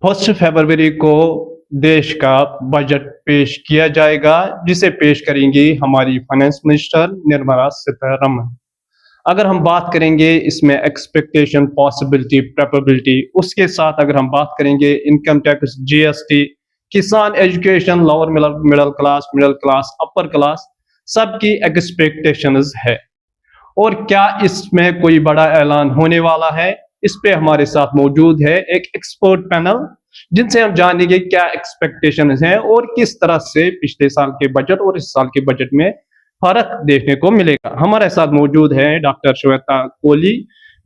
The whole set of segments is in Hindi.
फर्स्ट फरवरी को देश का बजट पेश किया जाएगा, जिसे पेश करेंगी हमारी फाइनेंस मिनिस्टर निर्मला सीतारमण। अगर हम बात करेंगे इसमें एक्सपेक्टेशन, पॉसिबिलिटी, प्रोबेबिलिटी, उसके साथ अगर हम बात करेंगे इनकम टैक्स, जीएसटी, किसान, education, lower middle class, upper class, सबकी एक्सपेक्टेशंस है। और क्या इसमें कोई बड़ा ऐलान होने वाला है? इस पे हमारे साथ मौजूद है एक एक्सपर्ट पैनल, जिनसे हम जानेंगे क्या एक्सपेक्टेशंस हैं और किस तरह से पिछले साल के बजट और इस साल के बजट में फर्क देखने को मिलेगा। हमारे साथ मौजूद है डॉक्टर श्वेता कोहली,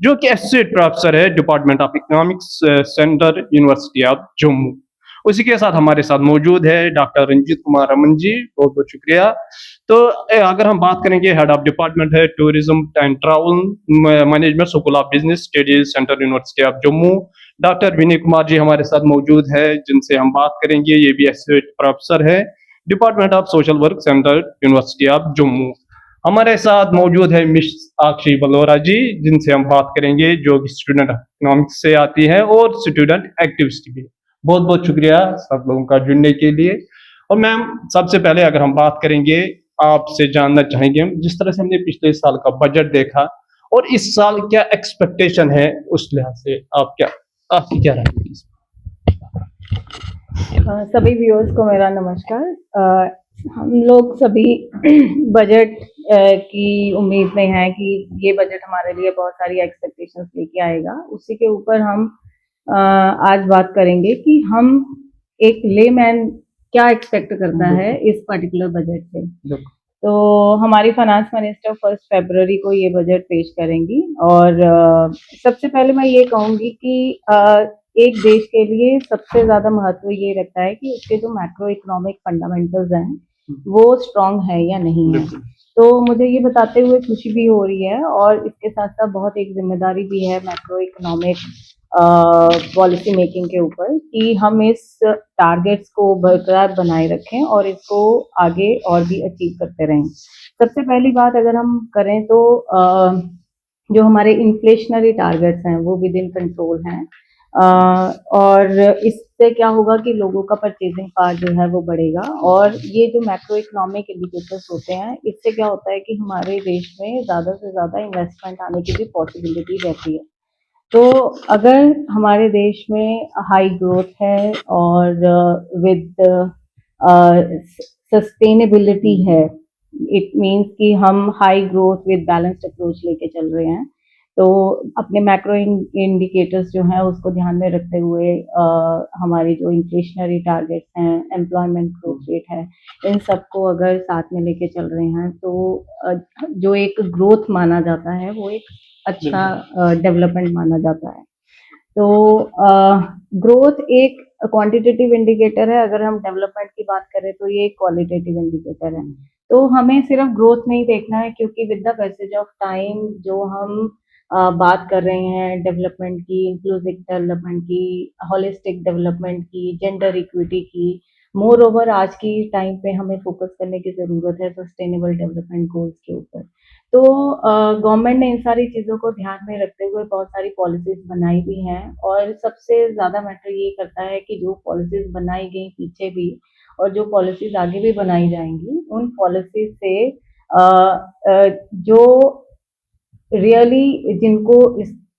जो कि एसोसिएट प्रोफेसर है department of economics, central university of Jammu. उसी के साथ हमारे साथ मौजूद है डॉक्टर रंजीत कुमार रमन जी, बहुत बहुत शुक्रिया। तो अगर हम बात करेंगे, हेड ऑफ डिपार्टमेंट है tourism and travel management, school of business studies, central university of Jammu. Doctor Vinay Kumar ji हमारे साथ मौजूद है, जिनसे हम बात करेंगे, ये भी एसोसिएट प्रोफेसर है department of social work, central university of Jammu. हमारे साथ मौजूद है मिस आक्षी बलोरा जी, जिनसे हम बात करेंगे, जो स्टूडेंट इकोनॉमिक्स से आती है और स्टूडेंट एक्टिविस्ट भी। बहुत बहुत शुक्रिया सब लोगों का जुड़ने के लिए। और मैम, सबसे पहले अगर हम बात करेंगे, आपसे जानना चाहेंगे, जिस तरह से हमने पिछले साल का बजट देखा और इस साल क्या एक्सपेक्टेशन है, उस लिहाज से आपकी क्या राय है? सभी व्यूअर्स को मेरा नमस्कार। हम लोग सभी बजट की उम्मीद में हैं कि ये बजट हमारे लिए बहुत सारी एक्सपेक्टेशंस लेके आएगा। उसी के ऊपर हम आज बात करेंगे कि हम एक लेमैन क्या एक्सपेक्ट करता है इस पर्टिकुलर बजट से। तो हमारी फाइनेंस मिनिस्टर 1 फरवरी को ये बजट पेश करेंगी और सबसे पहले मैं ये कहूँगी कि एक देश के लिए सबसे ज़्यादा महत्व ये रखता है कि उसके जो मैक्रो इकोनॉमिक फंडामेंटल्स हैं वो स्ट्रॉन्ग है या नहीं है। तो मुझे ये बताते हुए खुशी भी हो रही है और इसके साथ साथ बहुत एक जिम्मेदारी भी है मैक्रो इकोनॉमिक पॉलिसी मेकिंग के ऊपर कि हम इस टारगेट्स को बरकरार बनाए रखें और इसको आगे और भी अचीव करते रहें। सबसे पहली बात अगर हम करें तो जो हमारे इन्फ्लेशनरी टारगेट्स हैं वो विद इन कंट्रोल हैं और इससे क्या होगा कि लोगों का परचेजिंग पावर जो है वो बढ़ेगा। और ये जो मैक्रो इकोनॉमिक इंडिकेटर्स होते हैं, इससे क्या होता है कि हमारे देश में ज़्यादा से ज़्यादा इन्वेस्टमेंट आने की भी पॉसिबिलिटी रहती है। तो अगर हमारे देश में हाई ग्रोथ है और विद सस्टेनेबिलिटी है, इट मीन्स कि हम high growth with balanced approach लेके चल रहे हैं, तो अपने मैक्रो इंडिकेटर्स जो हैं उसको ध्यान में रखते हुए हमारी जो इन्फ्लेशनरी टारगेट्स हैं, एम्प्लॉयमेंट ग्रोथ रेट है, इन सबको अगर साथ में लेके चल रहे हैं तो जो एक ग्रोथ माना जाता है वो एक अच्छा डेवलपमेंट माना जाता है। तो ग्रोथ एक क्वांटिटेटिव इंडिकेटर है, अगर हम डेवलपमेंट की बात करें तो ये एक क्वालिटेटिव इंडिकेटर है। तो हमें सिर्फ ग्रोथ नहीं देखना है, क्योंकि with the passage of time जो हम बात कर रहे हैं डेवलपमेंट की, इंक्लूसिव डेवलपमेंट की, होलिस्टिक डेवलपमेंट की, जेंडर इक्विटी की, मोर ओवर आज की टाइम पे हमें फोकस करने की ज़रूरत है सस्टेनेबल डेवलपमेंट गोल्स के ऊपर। तो गवर्नमेंट ने इन सारी चीज़ों को ध्यान में रखते हुए बहुत सारी पॉलिसीज़ बनाई भी हैं और सबसे ज़्यादा मैटर ये करता है कि जो पॉलिसीज़ बनाई गई पीछे भी और जो पॉलिसीज़ आगे भी बनाई जाएंगी, उन पॉलिसीज़ से जो रियली जिनको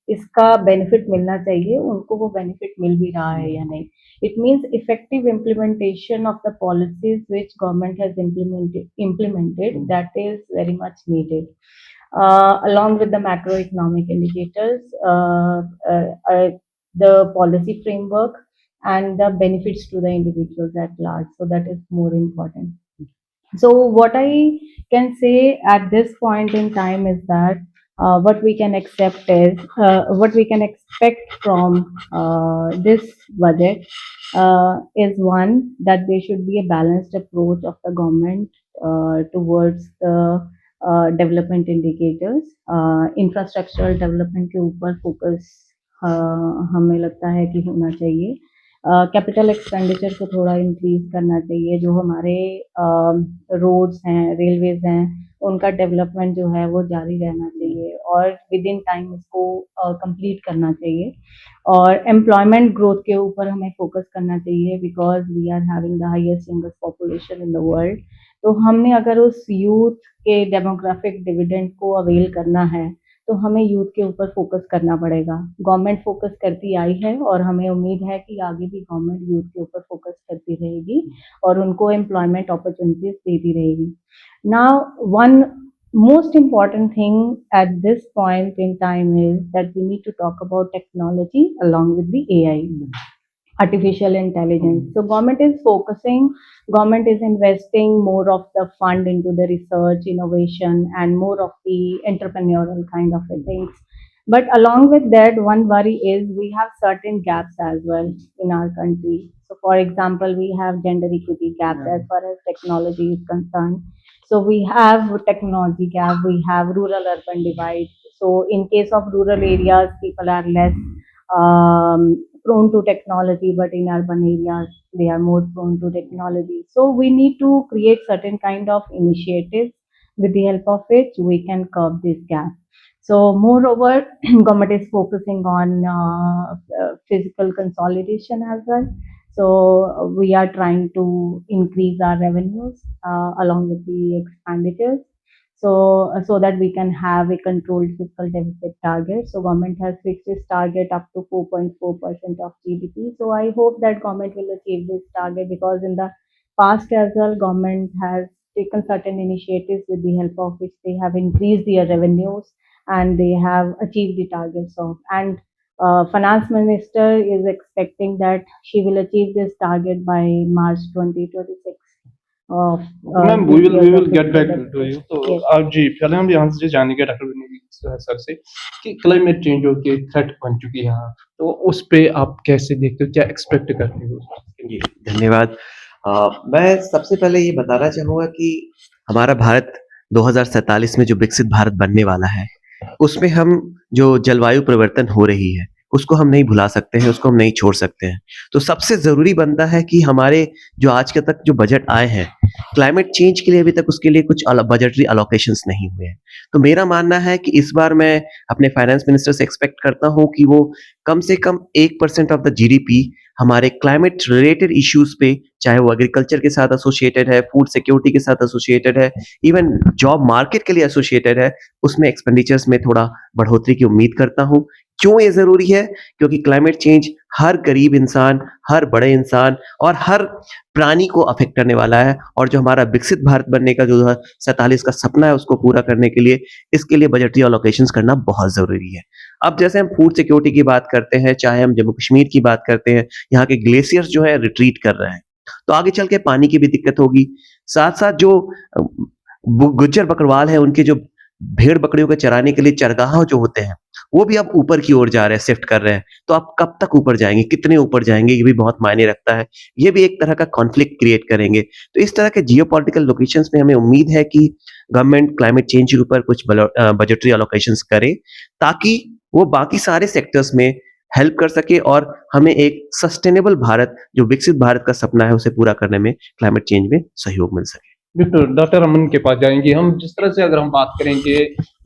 इसका बेनिफिट मिलना चाहिए, उनको वो बेनिफिट मिल भी रहा है या नहीं। It means effective implementation of the policies which government has implemented, that is very much needed. Along with the macroeconomic indicators, the policy framework and the benefits to the individuals at large. So that is more important. So what I can say at this point in time is that what we can accept is what we can expect from this budget is one, that there should be a balanced approach of the government towards the development indicators. Infrastructural development के ऊपर focus हमें लगता है कि होना चाहिए। कैपिटल एक्सपेंडिचर को थोड़ा इंक्रीज करना चाहिए। जो हमारे रोड्स हैं, रेलवेज हैं, उनका डेवलपमेंट जो है वो जारी रहना चाहिए और विद इन टाइम इसको कंप्लीट करना चाहिए। और एम्प्लॉयमेंट ग्रोथ के ऊपर हमें फोकस करना चाहिए, because we are having the highest youngest population in the world. तो हमने अगर उस यूथ के डेमोग्राफिक डिविडेंड को अवेल करना है तो हमें यूथ के ऊपर फोकस करना पड़ेगा। गवर्नमेंट फोकस करती आई है और हमें उम्मीद है कि आगे भी गवर्नमेंट यूथ के ऊपर फोकस करती रहेगी और उनको एम्प्लॉयमेंट अपॉर्चुनिटीज देती रहेगी। Now one most important thing at this point in time is that we need to talk about technology along with the AI, artificial intelligence. So government is investing more of the fund into the research, innovation, and more of the entrepreneurial kind of things. But along with that, one worry is we have certain gaps as well in our country. So for example, we have gender equity gaps as far as technology is concerned. So we have technology gap, we have rural-urban divide. So in case of rural areas, people are less prone to technology, but in urban areas, they are more prone to technology. So we need to create certain kind of initiatives with the help of which we can curb this gap. So moreover, government is focusing on physical consolidation as well. So we are trying to increase our revenues along with the expenditures, so that we can have a controlled fiscal deficit target. So government has fixed this target up to 4.4% of GDP. So I hope that government will achieve this target, because in the past as well, government has taken certain initiatives with the help of which they have increased their revenues and they have achieved the targets of. And finance minister is expecting that she will achieve this target by March 2026 of ma'am this we year will of get fiscal back to deficit. you। तो Yes. आप जी पहले हम यहाँ से जानेंगे डॉक्टर विनीत सर से कि क्लाइमेट चेंज हो के थ्रेट बन चुकी है यहाँ, तो उस पे आप कैसे देखते हो, क्या एक्सपेक्ट करते हो? जी, धन्यवाद। मैं सबसे पहले ये बताना चाहूँगा कि हमारा भारत 2047 में जो विकसित भारत बनने वाला है, उसमें हम जो जलवायु परिवर्तन हो रही है, उसको हम नहीं भुला सकते हैं, उसको हम नहीं छोड़ सकते हैं। तो सबसे ज़रूरी बनता है कि हमारे जो आज के तक जो बजट आए हैं, क्लाइमेट चेंज के लिए अभी तक उसके लिए कुछ बजटरी एलोकेशंस नहीं हुए हैं। तो मेरा मानना है कि इस बार मैं अपने फाइनेंस मिनिस्टर से एक्सपेक्ट करता हूँ कि वो कम से कम 1% ऑफ द जीडीपी हमारे क्लाइमेट रिलेटेड इश्यूज पे, चाहे वो एग्रीकल्चर के साथ एसोसिएटेड है, फूड सिक्योरिटी के साथ एसोसिएटेड है, इवन जॉब मार्केट के लिए एसोसिएटेड है, उसमें एक्सपेंडिचर्स में थोड़ा बढ़ोतरी की उम्मीद करता हूँ। क्यों ये ज़रूरी है? क्योंकि क्लाइमेट चेंज हर गरीब इंसान, हर बड़े इंसान और हर प्राणी को अफेक्ट करने वाला है, और जो हमारा विकसित भारत बनने का जो 2047 का सपना है, उसको पूरा करने के लिए इसके लिए बजटरी एलोकेशंस करना बहुत ज़रूरी है। अब जैसे हम फूड सिक्योरिटी की बात करते हैं, चाहे हम जम्मू कश्मीर की बात करते हैं, यहाँ के ग्लेशियर्स जो है रिट्रीट कर रहे हैं, तो आगे चल के पानी की भी दिक्कत होगी। साथ-साथ जो गुज्जर बकरवाल है, उनके जो भेड़ बकरियों को चराने के लिए चरगाह जो होते हैं, वो भी अब ऊपर की ओर जा रहे हैं, शिफ्ट कर रहे हैं। तो आप कब तक ऊपर जाएंगे, कितने ऊपर जाएंगे, ये भी बहुत मायने रखता है। ये भी एक तरह का कॉन्फ्लिक्ट क्रिएट करेंगे। तो इस तरह के जियोपॉलिटिकल लोकेशंस में हमें उम्मीद है कि गवर्नमेंट क्लाइमेट चेंज के ऊपर कुछ बजटरी एलोकेशंस करे, ताकि वो बाकी सारे सेक्टर्स में हेल्प कर सके और हमें एक सस्टेनेबल भारत, जो विकसित भारत का सपना है, उसे पूरा करने में क्लाइमेट चेंज में सहयोग मिल सके। डॉक्टर अमन के पास जाएंगे हम। जिस तरह से अगर हम बात करेंगे,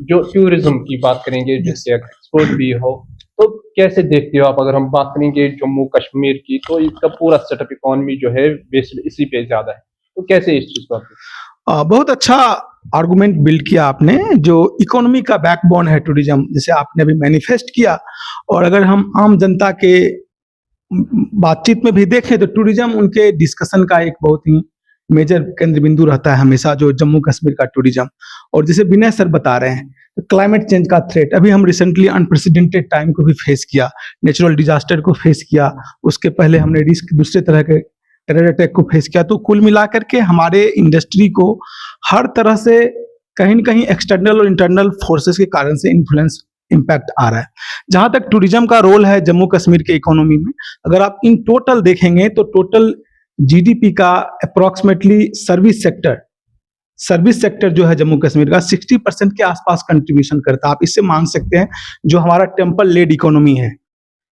जो टूरिज्म की बात करेंगे, जिससे एक्सपोर्ट भी हो, तो कैसे देखते हो आप? अगर हम बात करेंगे जम्मू कश्मीर की, तो इसका पूरा सेटअप इकोनॉमी जो है बेस्ड इसी पे ज्यादा है, तो कैसे इस चीज को? बहुत अच्छा आर्गुमेंट बिल्ड किया आपने। जो इकोनॉमी का बैकबोन है टूरिज्म, जैसे आपने अभी मैनिफेस्ट किया, और अगर हम आम जनता के बातचीत में भी देखें तो टूरिज्म उनके डिस्कशन का एक बहुत ही मेजर केंद्र बिंदु रहता है हमेशा, जो जम्मू कश्मीर का टूरिज्म। और जैसे विनय सर बता रहे हैं, तो क्लाइमेट चेंज का थ्रेट, अभी हम रिसेंटली अनप्रेसिडेंटेड टाइम को भी फेस किया, नेचुरल डिजास्टर को फेस किया, उसके पहले हमने रिस्क दूसरे तरह के टेरर अटैक को फेस किया। तो कुल मिलाकर के हमारे इंडस्ट्री को हर तरह से कहीं न कहीं एक्सटर्नल और इंटरनल फोर्सेस के कारण से इन्फ्लुएंस इम्पैक्ट आ रहा है। जहां तक टूरिज्म का रोल है जम्मू कश्मीर के इकोनॉमी में, अगर आप इन टोटल देखेंगे तो टोटल जीडीपी का अप्रोक्सीमेटली सर्विस सेक्टर जो है जम्मू कश्मीर का 60% के आसपास कंट्रीब्यूशन करता है। आप इससे मान सकते हैं जो हमारा टेम्पल लेड इकोनॉमी है,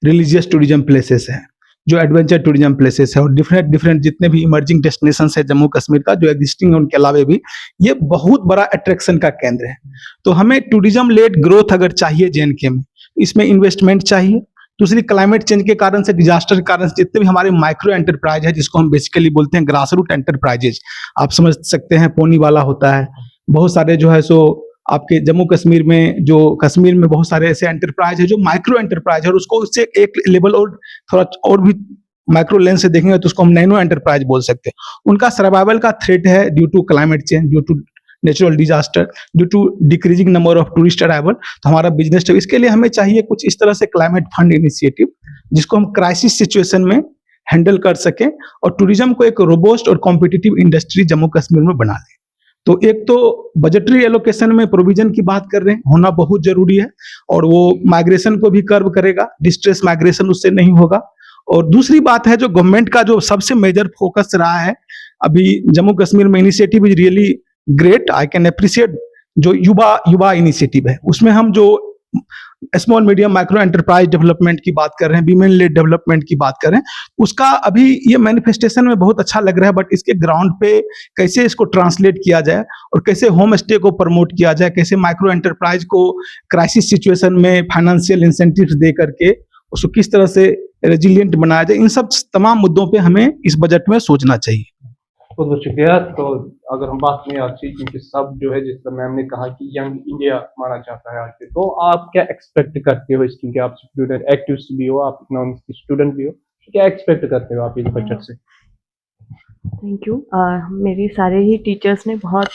रिलीजियस टूरिज्म प्लेसेस है, जो एडवेंचर टूरिज्म प्लेसेस है और डिफरेंट डिफरेंट जितने भी इमर्जिंग डेस्टिनेशन है जम्मू कश्मीर का जो एग्जिस्टिंग है उनके अलावा भी ये बहुत बड़ा अट्रैक्शन का केंद्र है। तो हमें टूरिज्म लेड ग्रोथ अगर चाहिए जेएनके में, इसमें इन्वेस्टमेंट चाहिए। दूसरी, क्लाइमेट चेंज के कारण से, डिजास्टर के कारण से जितने भी हमारे माइक्रो एंटरप्राइज है, जिसको हम बेसिकली बोलते हैं ग्रास रूट एंटरप्राइजेज, आप समझ सकते हैं पोनी वाला होता है, बहुत सारे जो है सो आपके जम्मू कश्मीर में, जो कश्मीर में बहुत सारे ऐसे एंटरप्राइज है जो माइक्रो एंटरप्राइज है और उसको उससे एक लेवल और थोड़ा और भी माइक्रो लेंस से देखेंगे तो उसको हम नैनो एंटरप्राइज बोल सकते हैं। उनका सर्वाइवल का थ्रेट है due to climate change, due to natural disaster, due to decreasing number of tourist arrival. तो हमारा बिजनेस, तो इसके लिए हमें चाहिए कुछ इस तरह से क्लाइमेट फंड इनिशिएटिव जिसको हम क्राइसिस सिचुएशन में हैंडल कर सकें और टूरिज्म को एक रोबोस्ट और कॉम्पिटिटिव इंडस्ट्री जम्मू कश्मीर में बना लें। तो एक तो बजटरी एलोकेशन में प्रोविजन की बात कर रहे हैं, होना बहुत जरूरी है और वो माइग्रेशन को भी कर्व करेगा, डिस्ट्रेस माइग्रेशन उससे नहीं होगा। और दूसरी बात है जो गवर्नमेंट का जो सबसे मेजर फोकस रहा है अभी जम्मू कश्मीर में, initiative is really great, I can appreciate, जो युवा इनिशिएटिव है उसमें हम जो small medium micro enterprise development की बात कर रहे हैं, वीमेन लेड डेवलपमेंट की बात कर रहे हैं, उसका अभी ये मैनिफेस्टेशन में बहुत अच्छा लग रहा है, बट इसके ग्राउंड पे कैसे इसको ट्रांसलेट किया जाए और कैसे होम स्टे को प्रमोट किया जाए, कैसे माइक्रो एंटरप्राइज को क्राइसिस सिचुएशन में फाइनेंशियल इंसेंटिव्स दे करके उसको किस तरह से रेजिलिएंट बनाया जाए, इन सब तमाम मुद्दों पे हमें इस बजट में सोचना चाहिए। बहुत बहुत शुक्रिया। तो अगर हम बात करें आज की, क्योंकि सब जो है, जिस तरह मैम ने कहा कि यंग इंडिया माना जाता है आज के, तो आप क्या एक्सपेक्ट करते हो इसकी, कि आप स्टूडेंट एक्टिविस्ट भी हो, आप इकोनॉमिक्स की स्टूडेंट भी हो, तो क्या एक्सपेक्ट करते हो आप इस बजट से? Thank you. मेरे सारे ही टीचर्स ने बहुत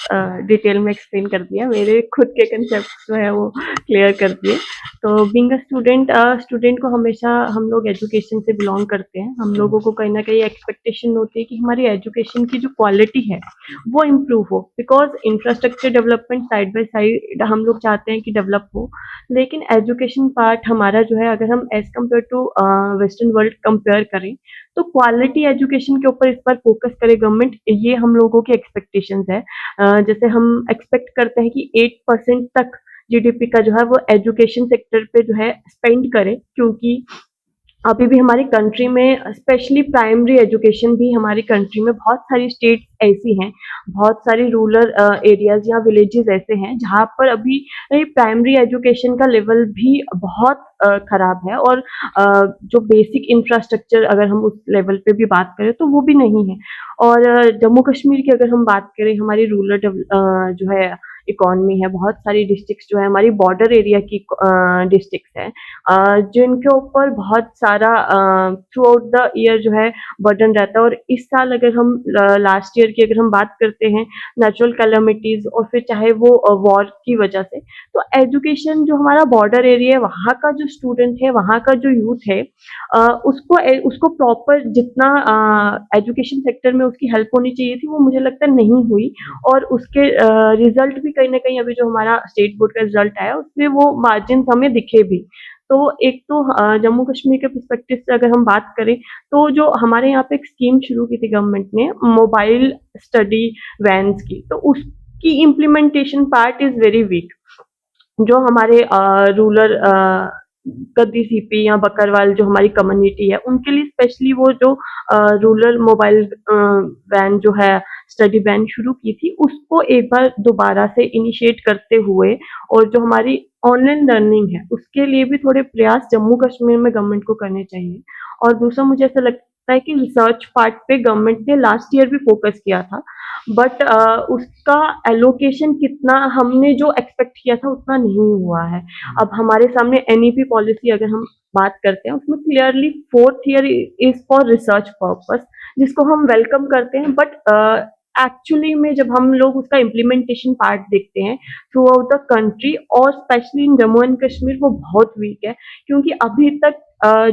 डिटेल में एक्सप्लेन कर दिया, मेरे खुद के कंसेप्ट जो है वो क्लियर कर दिए। तो बीइंग अ स्टूडेंट को हमेशा, हम लोग एजुकेशन से बिलोंग करते हैं, हम लोगों को कहीं ना कहीं एक्सपेक्टेशन होती है कि हमारी एजुकेशन की जो क्वालिटी है वो इम्प्रूव हो, because infrastructure development side by side हम लोग चाहते हैं कि डेवलप हो, लेकिन एजुकेशन पार्ट हमारा जो है, अगर हम as compare to western world compare करें तो क्वालिटी एजुकेशन के ऊपर इस बार फोकस करे गवर्नमेंट, ये हम लोगों की एक्सपेक्टेशंस है। जैसे हम एक्सपेक्ट करते हैं कि 8% तक जीडीपी का जो है वो एजुकेशन सेक्टर पे जो है स्पेंड करे, क्योंकि अभी भी हमारी कंट्री में स्पेशली प्राइमरी एजुकेशन भी हमारी कंट्री में बहुत सारी स्टेट्स ऐसी हैं, बहुत सारी रूरल एरियाज या विलेजेस ऐसे हैं जहाँ पर अभी प्राइमरी एजुकेशन का लेवल भी बहुत खराब है और जो बेसिक इंफ्रास्ट्रक्चर अगर हम उस लेवल पे भी बात करें तो वो भी नहीं है। और जम्मू कश्मीर की अगर हम बात करें, हमारी रूरल जो है इकोनॉमी है, बहुत सारी डिस्ट्रिक्ट्स जो है हमारी बॉर्डर एरिया की डिस्ट्रिक्ट्स हैं जिनके ऊपर बहुत सारा थ्रू आउट द ईयर जो है बर्डन रहता है। और इस साल अगर हम लास्ट ईयर की अगर हम बात करते हैं, नेचुरल कैलामिटीज और फिर चाहे वो वॉर की वजह से, तो एजुकेशन जो हमारा बॉर्डर एरिया है वहाँ का जो स्टूडेंट है, वहाँ का जो यूथ है, उसको प्रॉपर जितना एजुकेशन सेक्टर में उसकी हेल्प होनी चाहिए थी वो मुझे लगता है नहीं हुई। और उसके रिजल्ट भी कहीं ना कहीं अभी जो हमारा स्टेट बोर्ड का रिजल्ट आया उसमें वो मार्जिन हमें दिखे भी। तो एक तो जम्मू कश्मीर के पर्सपेक्टिव से अगर हम बात करें तो जो हमारे यहाँ पे एक स्कीम शुरू की थी गवर्नमेंट ने मोबाइल स्टडी वैन्स की, तो उसकी implementation part is very weak. जो हमारे रूरल गद्दी सीपी या बकरवाल जो हमारी कम्युनिटी है उनके लिए स्पेशली वो जो रूरल मोबाइल वैन जो है स्टडी वैन शुरू की थी, उसको एक बार दोबारा से इनिशिएट करते हुए और जो हमारी ऑनलाइन लर्निंग है उसके लिए भी थोड़े प्रयास जम्मू कश्मीर में गवर्नमेंट को करने चाहिए। और दूसरा मुझे ऐसा लगता है कि रिसर्च पार्ट पे गवर्नमेंट ने लास्ट ईयर भी फोकस किया था, बट उसका एलोकेशन कितना हमने जो एक्सपेक्ट किया था उतना नहीं हुआ है। अब हमारे सामने एनईपी पॉलिसी अगर हम बात करते हैं उसमें clearly 4th year is for research purpose, जिसको हम वेलकम करते हैं, बट एक्चुअली में जब हम लोग उसका इम्प्लीमेंटेशन पार्ट देखते हैं थ्रू आउट द कंट्री और specially in Jammu and Kashmir, वो बहुत वीक है, क्योंकि अभी तक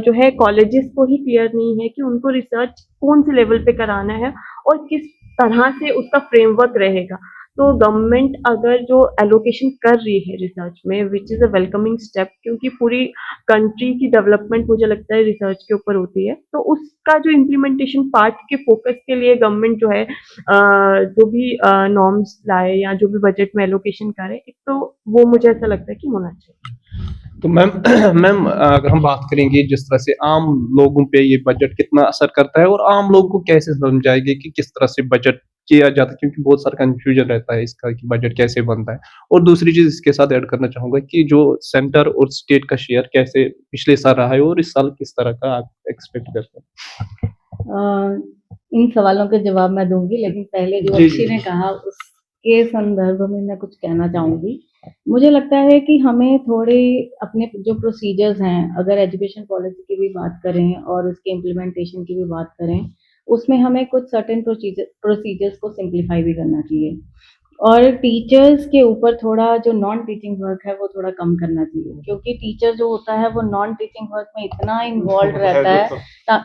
जो है कॉलेजेस को ही क्लियर नहीं है कि उनको रिसर्च कौन से लेवल पे कराना है और किस तरह से उसका फ्रेमवर्क रहेगा। तो गवर्नमेंट अगर जो एलोकेशन कर रही है रिसर्च में, which is a welcoming step, क्योंकि पूरी कंट्री की डेवलपमेंट मुझे लगता है रिसर्च के ऊपर होती है, तो उसका जो इम्प्लीमेंटेशन पार्ट के फोकस के लिए गवर्नमेंट जो है जो भी नॉर्म्स लाए या जो भी बजट में एलोकेशन करे, एक तो वो मुझे ऐसा लगता है कि होना चाहिए। तो मैम मैम अगर हम बात करेंगे जिस तरह से आम लोगों पे ये बजट कितना असर करता है और आम लोगों को कैसे समझाएंगे कि किस तरह से बजट किया जाता है, क्योंकि बहुत सारा कंफ्यूजन रहता है इसका कि बजट कैसे बनता है। और दूसरी चीज इसके साथ ऐड करना चाहूंगा कि जो सेंटर और स्टेट का शेयर कैसे पिछले साल रहा है और इस साल किस तरह का आप एक्सपेक्ट करते हैं। इन सवालों के जवाब मैं दूंगी, लेकिन पहले जो जी, अक्षी ने कहा उसके संदर्भ में मैं कुछ कहना चाहूंगी। मुझे लगता है कि हमें थोड़े अपने जो प्रोसीजर्स हैं, अगर एजुकेशन पॉलिसी की भी बात करें और उसके इम्प्लीमेंटेशन की भी बात करें, उसमें हमें कुछ सर्टेन प्रोसीजर्स को सिंप्लीफाई भी करना चाहिए और टीचर्स के ऊपर थोड़ा जो नॉन टीचिंग वर्क है वो थोड़ा कम करना चाहिए, क्योंकि टीचर जो होता है वो नॉन टीचिंग वर्क में इतना इन्वॉल्व रहता है,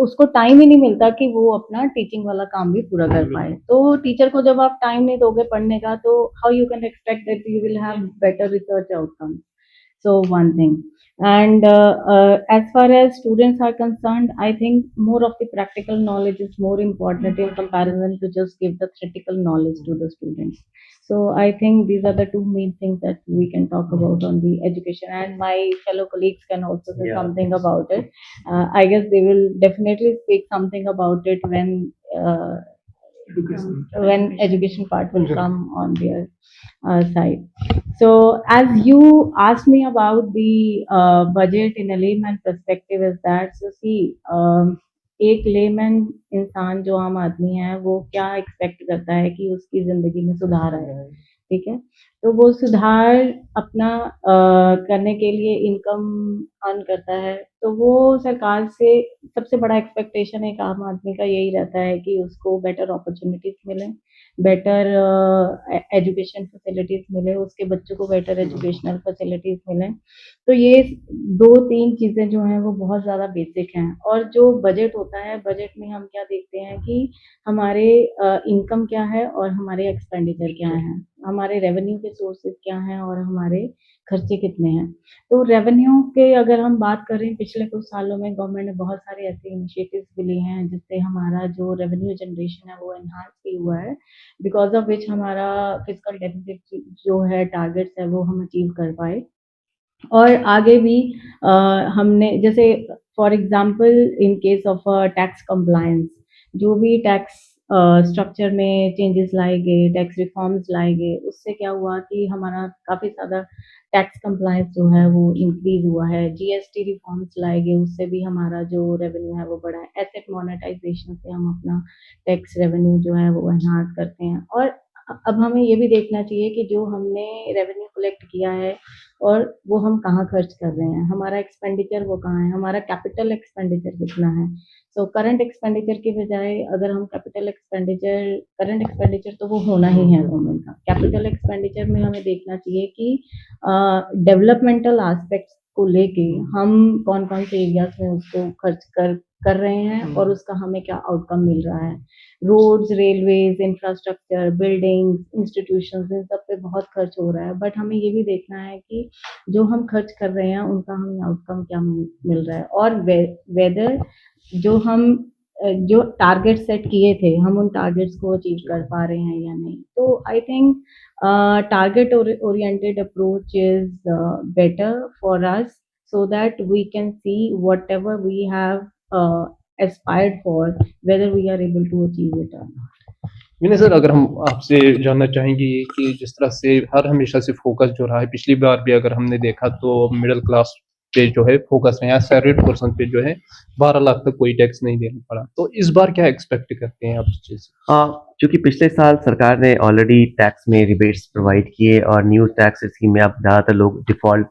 उसको टाइम ही नहीं मिलता कि वो अपना टीचिंग वाला काम भी पूरा कर पाए। तो टीचर को जब आप टाइम नहीं दोगे पढ़ने का, तो how you can expect that you will have better research outcome. So one thing, and as far as students are concerned, I think more of the practical knowledge is more important in comparison to just give the theoretical knowledge to the students. So I think these are the two main things that we can talk about on the education, and my fellow colleagues can also say something about it. I guess they will definitely speak something about it uh, when education part will come on their side. So, as you asked me about the budget in a layman perspective, is that so see, एक लेमैन इंसान जो आम आदमी है वो क्या एक्सपेक्ट करता है कि उसकी जिंदगी में सुधार आए, ठीक है। तो वो सुधार अपना करने के लिए इनकम अर्न करता है, तो वो सरकार से सबसे बड़ा एक्सपेक्टेशन एक आम आदमी का यही रहता है कि उसको बेटर अपॉर्चुनिटीज मिले, बेटर एजुकेशन फैसिलिटीज मिले, उसके बच्चों को बेटर एजुकेशनल फैसिलिटीज मिले। तो ये 2-3 चीज़ें जो हैं वो बहुत ज़्यादा बेसिक हैं। और जो बजट होता है, बजट में हम क्या देखते हैं कि हमारे इनकम क्या है और हमारे एक्सपेंडिचर क्या हैं, हमारे रेवेन्यू के सोर्सेज क्या हैं और हमारे खर्चे कितने हैं। तो रेवेन्यू के अगर हम बात करें, पिछले कुछ सालों में गवर्नमेंट ने बहुत सारे ऐसे इनिशिएटिव्स भी लिए हैं जिससे हमारा जो रेवेन्यू जनरेशन है वो एनहांस भी हुआ है, बिकॉज ऑफ विच हमारा फिजिकल डेफिसिट जो है, टारगेट्स है, वो हम अचीव कर पाए। और आगे भी हमने जैसे for example in case of tax compliance, जो भी टैक्स स्ट्रक्चर में चेंजेस लाए गए, टैक्स रिफॉर्म्स लाए गए, उससे क्या हुआ कि हमारा काफ़ी ज़्यादा टैक्स कंप्लायंस जो है वो इंक्रीज हुआ है। जीएसटी रिफॉर्म्स लाए गए, उससे भी हमारा जो रेवेन्यू है वो बढ़ा है। एसेट मोनेटाइजेशन से हम अपना टैक्स रेवेन्यू जो है वो एनहांस करते हैं। और अब हमें ये भी देखना चाहिए कि जो हमने रेवेन्यू कलेक्ट किया है और वो हम कहाँ खर्च कर रहे हैं, हमारा एक्सपेंडिचर वो कहाँ है, हमारा कैपिटल एक्सपेंडिचर कितना है। सो करंट एक्सपेंडिचर के बजाय अगर हम करंट एक्सपेंडिचर तो वो होना ही है गवर्नमेंट का। कैपिटल एक्सपेंडिचर में हमें देखना चाहिए कि डेवलपमेंटल एस्पेक्ट्स को लेके हम कौन कौन से एरियाज में उसको खर्च कर रहे हैं और उसका हमें क्या आउटकम मिल रहा है। Roads, railways, infrastructure, buildings, institutions, इन सब पे बहुत खर्च हो रहा है, बट हमें ये भी देखना है कि जो हम खर्च कर रहे हैं उनका हमें आउटकम क्या मिल रहा है, और वेदर जो टारगेट सेट किए थे हम उन टारगेट्स को अचीव कर पा रहे हैं या नहीं। तो I think target oriented approach is better for us, so that we can see whatever we have aspired for, whether we are able to achieve it or not. Vinay sir, अगर हम आपसे जानना चाहेंगे कि जिस तरह से हर हमेशा से फोकस जो रहा है, पिछली बार भी अगर हमने देखा तो मिडिल क्लास पे जो है फोकस रहा है, सैलरीड पर्सन पे जो है 12 लाख तक कोई टैक्स नहीं देना पड़ा। तो इस बार क्या एक्सपेक्ट करते हैं आप इस चीज से? क्योंकि पिछले साल सरकार ने ऑलरेडी टैक्स में रिबेट्स प्रोवाइड किए और न्यू टैक्स स्कीम में अब ज़्यादातर लोग डिफॉल्ट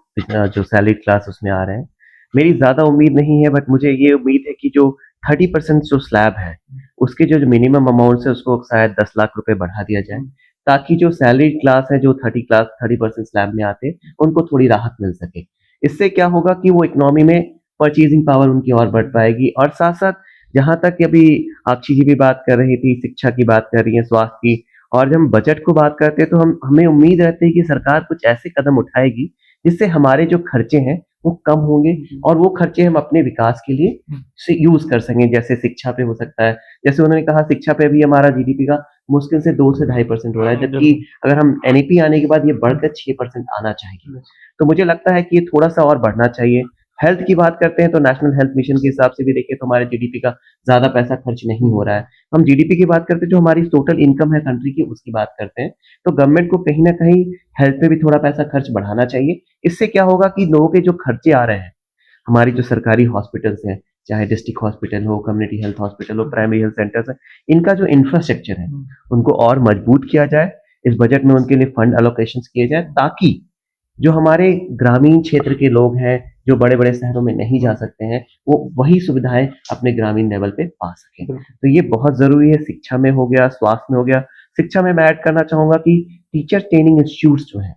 जो सैलरी क्लास उसमें आ रहे हैं। मेरी ज़्यादा उम्मीद नहीं है, बट मुझे ये उम्मीद है कि जो 30% जो स्लैब है उसके जो मिनिमम अमाउंट है उसको शायद 10 लाख रुपए बढ़ा दिया जाए, ताकि जो सैलरी क्लास है जो 30% स्लैब में आते उनको थोड़ी राहत मिल सके। इससे क्या होगा कि वो इकोनॉमी में परचेजिंग पावर उनकी और बढ़ पाएगी। और साथ साथ जहां तक अभी अक्षी जी भी बात कर रही थी, शिक्षा की बात कर रही है, स्वास्थ्य की, और जब हम बजट को बात करते हैं तो हमें उम्मीद रहती है कि सरकार कुछ ऐसे कदम उठाएगी जिससे हमारे जो खर्चे हैं वो कम होंगे और वो खर्चे हम अपने विकास के लिए यूज कर सकें। जैसे शिक्षा पे हो सकता है, जैसे उन्होंने कहा शिक्षा पे भी हमारा जीडीपी का मुश्किल से 2 से 2.5% हो रहा है, जबकि अगर हम एनईपी आने के बाद ये बढ़कर 6% आना चाहिए। तो मुझे लगता है कि ये थोड़ा सा और बढ़ना चाहिए। हेल्थ की बात करते हैं तो नेशनल हेल्थ मिशन के हिसाब से भी देखिए तो हमारे जीडीपी का ज्यादा पैसा खर्च नहीं हो रहा है। हम जीडीपी की बात करते हैं, जो हमारी टोटल इनकम है कंट्री की, उसकी बात करते हैं, तो गवर्नमेंट को कहीं ना कहीं हेल्थ पे भी थोड़ा पैसा खर्च बढ़ाना चाहिए। इससे क्या होगा कि लोगों के जो खर्चे आ रहे हैं, हमारी जो सरकारी हॉस्पिटल्स हैं, चाहे डिस्ट्रिक्ट हॉस्पिटल हो, कम्युनिटी हेल्थ हॉस्पिटल हो, प्राइमरी हेल्थ सेंटर्स है, इनका जो इंफ्रास्ट्रक्चर है उनको और मजबूत किया जाए। इस बजट में उनके लिए फंड एलोकेशन किए जाए, ताकि जो हमारे ग्रामीण क्षेत्र के लोग हैं, जो बड़े बड़े शहरों में नहीं जा सकते हैं, वो वही सुविधाएं अपने ग्रामीण लेवल पे पा सकें। तो ये बहुत जरूरी है। शिक्षा में हो गया, स्वास्थ्य में हो गया। शिक्षा में मैं ऐड करना चाहूंगा कि टीचर ट्रेनिंग इंस्टीट्यूट्स जो है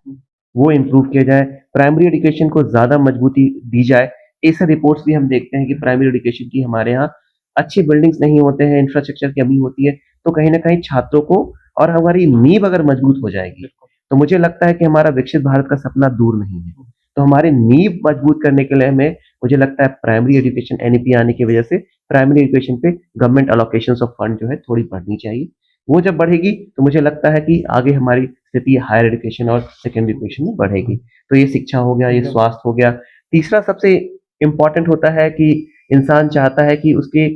वो इम्प्रूव किया जाए, प्राइमरी एजुकेशन को ज्यादा मजबूती दी जाए। ऐसे रिपोर्ट्स भी हम देखते हैं कि प्राइमरी एजुकेशन की हमारे यहाँ अच्छी बिल्डिंग्स नहीं होते हैं, इंफ्रास्ट्रक्चर की कमी होती है, तो कहीं ना कहीं छात्रों को, और हमारी नींव अगर मजबूत हो जाएगी तो मुझे लगता है कि हमारा विकसित भारत का सपना दूर नहीं है। तो हमारे नींव मजबूत करने के लिए हमें, मुझे लगता है प्राइमरी एजुकेशन एनईपी आने की वजह से प्राइमरी एजुकेशन पे गवर्नमेंट अलोकेशन ऑफ फंड जो है थोड़ी बढ़नी चाहिए। वो जब बढ़ेगी तो मुझे लगता है कि आगे हमारी स्थिति हायर एजुकेशन और सेकेंडरी एजुकेशन में बढ़ेगी। तो ये शिक्षा हो गया, ये स्वास्थ्य हो गया। तीसरा सबसे इंपॉर्टेंट होता है कि इंसान चाहता है कि उसके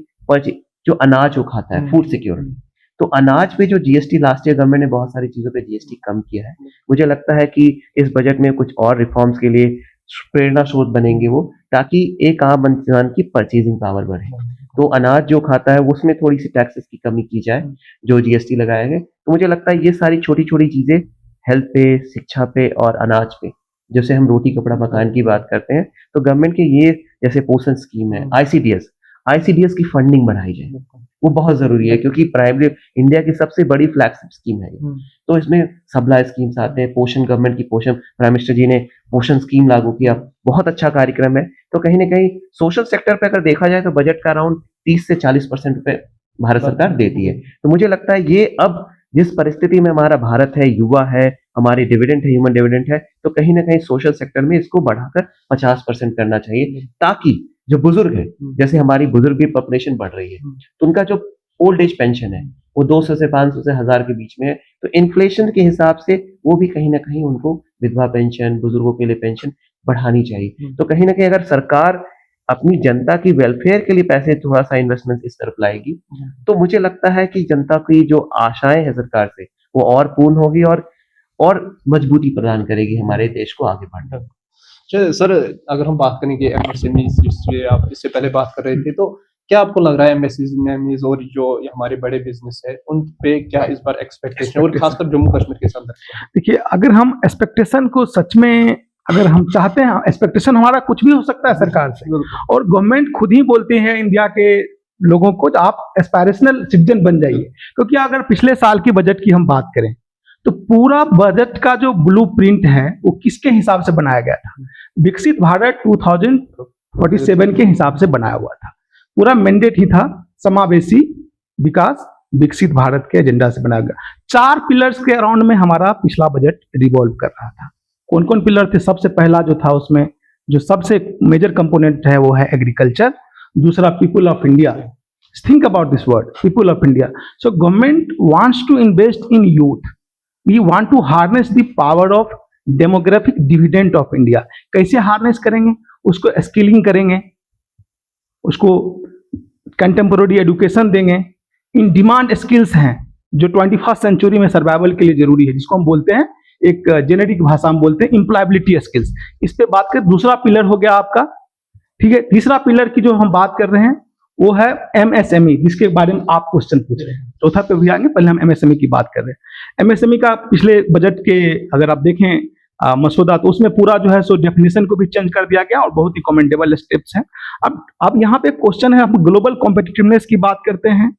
जो अनाज वो खाता है, फूड सिक्योरिटी। तो अनाज पे जो जीएसटी लास्ट ईयर गवर्नमेंट ने बहुत सारी चीजों पे जीएसटी कम किया है। मुझे लगता है कि इस बजट में कुछ और रिफॉर्म्स के लिए प्रेरणा स्रोत बनेंगे वो, ताकि एक आम इंसान की परचेजिंग पावर बढ़े। तो अनाज जो खाता है उसमें थोड़ी सी टैक्सेस की कमी की जाए, जो जीएसटी लगाए गए। तो मुझे लगता है ये सारी छोटी छोटी चीजें हेल्थ पे, शिक्षा पे और अनाज पे, जैसे हम रोटी कपड़ा मकान की बात करते हैं, तो गवर्नमेंट के ये जैसे पोषण स्कीम है, आईसीडीएस की फंडिंग बढ़ाई जाए, वो बहुत जरूरी है, क्योंकि प्राइमरी इंडिया की सबसे बड़ी फ्लैगशिप स्कीम है। तो इसमें सप्लाई स्कीम्स आते हैं, पोषण, गवर्नमेंट की पोषण, प्राइम मिनिस्टर जी ने पोषण स्कीम लागू किया, बहुत अच्छा कार्यक्रम है। तो कहीं ना कहीं सोशल सेक्टर पे अगर देखा जाए तो बजट का अराउंड 30 से 40% रुपए भारत सरकार देती है। तो मुझे लगता है ये अब जिस परिस्थिति में हमारा भारत है, युवा है, हमारी डिविडेंड है, ह्यूमन डिविडेंड है, तो कहीं ना कहीं सोशल सेक्टर में इसको बढ़ाकर 50% करना चाहिए, ताकि जो बुजुर्ग है, जैसे हमारी बुजुर्ग की पॉपुलेशन बढ़ रही है, तो उनका जो ओल्ड एज पेंशन है वो 200 से 500 से 1000 के बीच में है। तो इन्फ्लेशन के हिसाब से वो भी कहीं ना कहीं उनको विधवा पेंशन, बुजुर्गों के लिए पेंशन बढ़ानी चाहिए। तो कहीं ना कहीं अगर सरकार अपनी जनता की वेलफेयर के लिए पैसे थोड़ा सा इन्वेस्टमेंट इस तरफ लाएगी, तो मुझे लगता है कि जनता की जो आशाएं है सरकार से वो और पूर्ण होगी और मजबूती प्रदान करेगी हमारे देश को आगे बढ़ने में। अच्छा सर, अगर हम बात करेंगे एमएसएमई, जिससे आप इससे पहले बात कर रहे थे, तो क्या आपको लग रहा है एमएसएमई और जो ये हमारे बड़े बिजनेस है उन पे क्या इस बार एक्सपेक्टेशन, और खासकर जम्मू कश्मीर के संदर्भ में? देखिए, अगर हम एक्सपेक्टेशन को सच में अगर हम चाहते हैं, एक्सपेक्टेशन हमारा कुछ भी हो सकता है सरकार से, और गवर्नमेंट खुद ही बोलती है इंडिया के लोगों को आप एस्पायरेशनल सिटीजन बन जाइए। क्योंकि अगर पिछले साल की बजट की हम बात करें तो पूरा बजट का जो ब्लूप्रिंट है वो किसके हिसाब से बनाया गया था? विकसित भारत 2047 के हिसाब से बनाया हुआ था। पूरा मैंडेट ही था समावेशी विकास, विकसित भारत के एजेंडा से बनाया गया। 4 पिलर्स के अराउंड में हमारा पिछला बजट रिवॉल्व कर रहा था। कौन कौन पिलर थे? सबसे पहला जो था उसमें जो सबसे मेजर कंपोनेंट है वो है एग्रीकल्चर, दूसरा people of India. Think about this word, people of India. So government wants to invest in youth, we want to harness the power of demographic dividend of India. कैसे हार्नेस करेंगे? उसको स्किलिंग करेंगे, उसको कंटेम्पोररी एजुकेशन देंगे। इन डिमांड स्किल्स हैं जो 21st सेंचुरी में सर्वाइवल के लिए जरूरी है, जिसको हम बोलते हैं, एक जेनेरिक भाषा में बोलते हैं एम्प्लॉयबिलिटी स्किल्स। इस पे बात करें, दूसरा पिलर हो गया आपका, ठीक है। तीसरा पिलर की जो हम बात कर रहे हैं वो है एमएसएमई, जिसके बारे में आप क्वेश्चन पूछ रहे हैं। चौथा पे भी आएंगे, पहले हम एमएसएमई की बात कर रहे हैं। एमएसएमई का पिछले बजट के अगर आप देखें मसौदा, तो उसमें पूरा जो है सो डेफिनेशन को भी चेंज कर दिया गया और बहुत ही कमेंडेबल स्टेप्स हैं। अब यहाँ पे क्वेश्चन है, हम ग्लोबल कॉम्पिटिटिवनेस की बात करते हैं,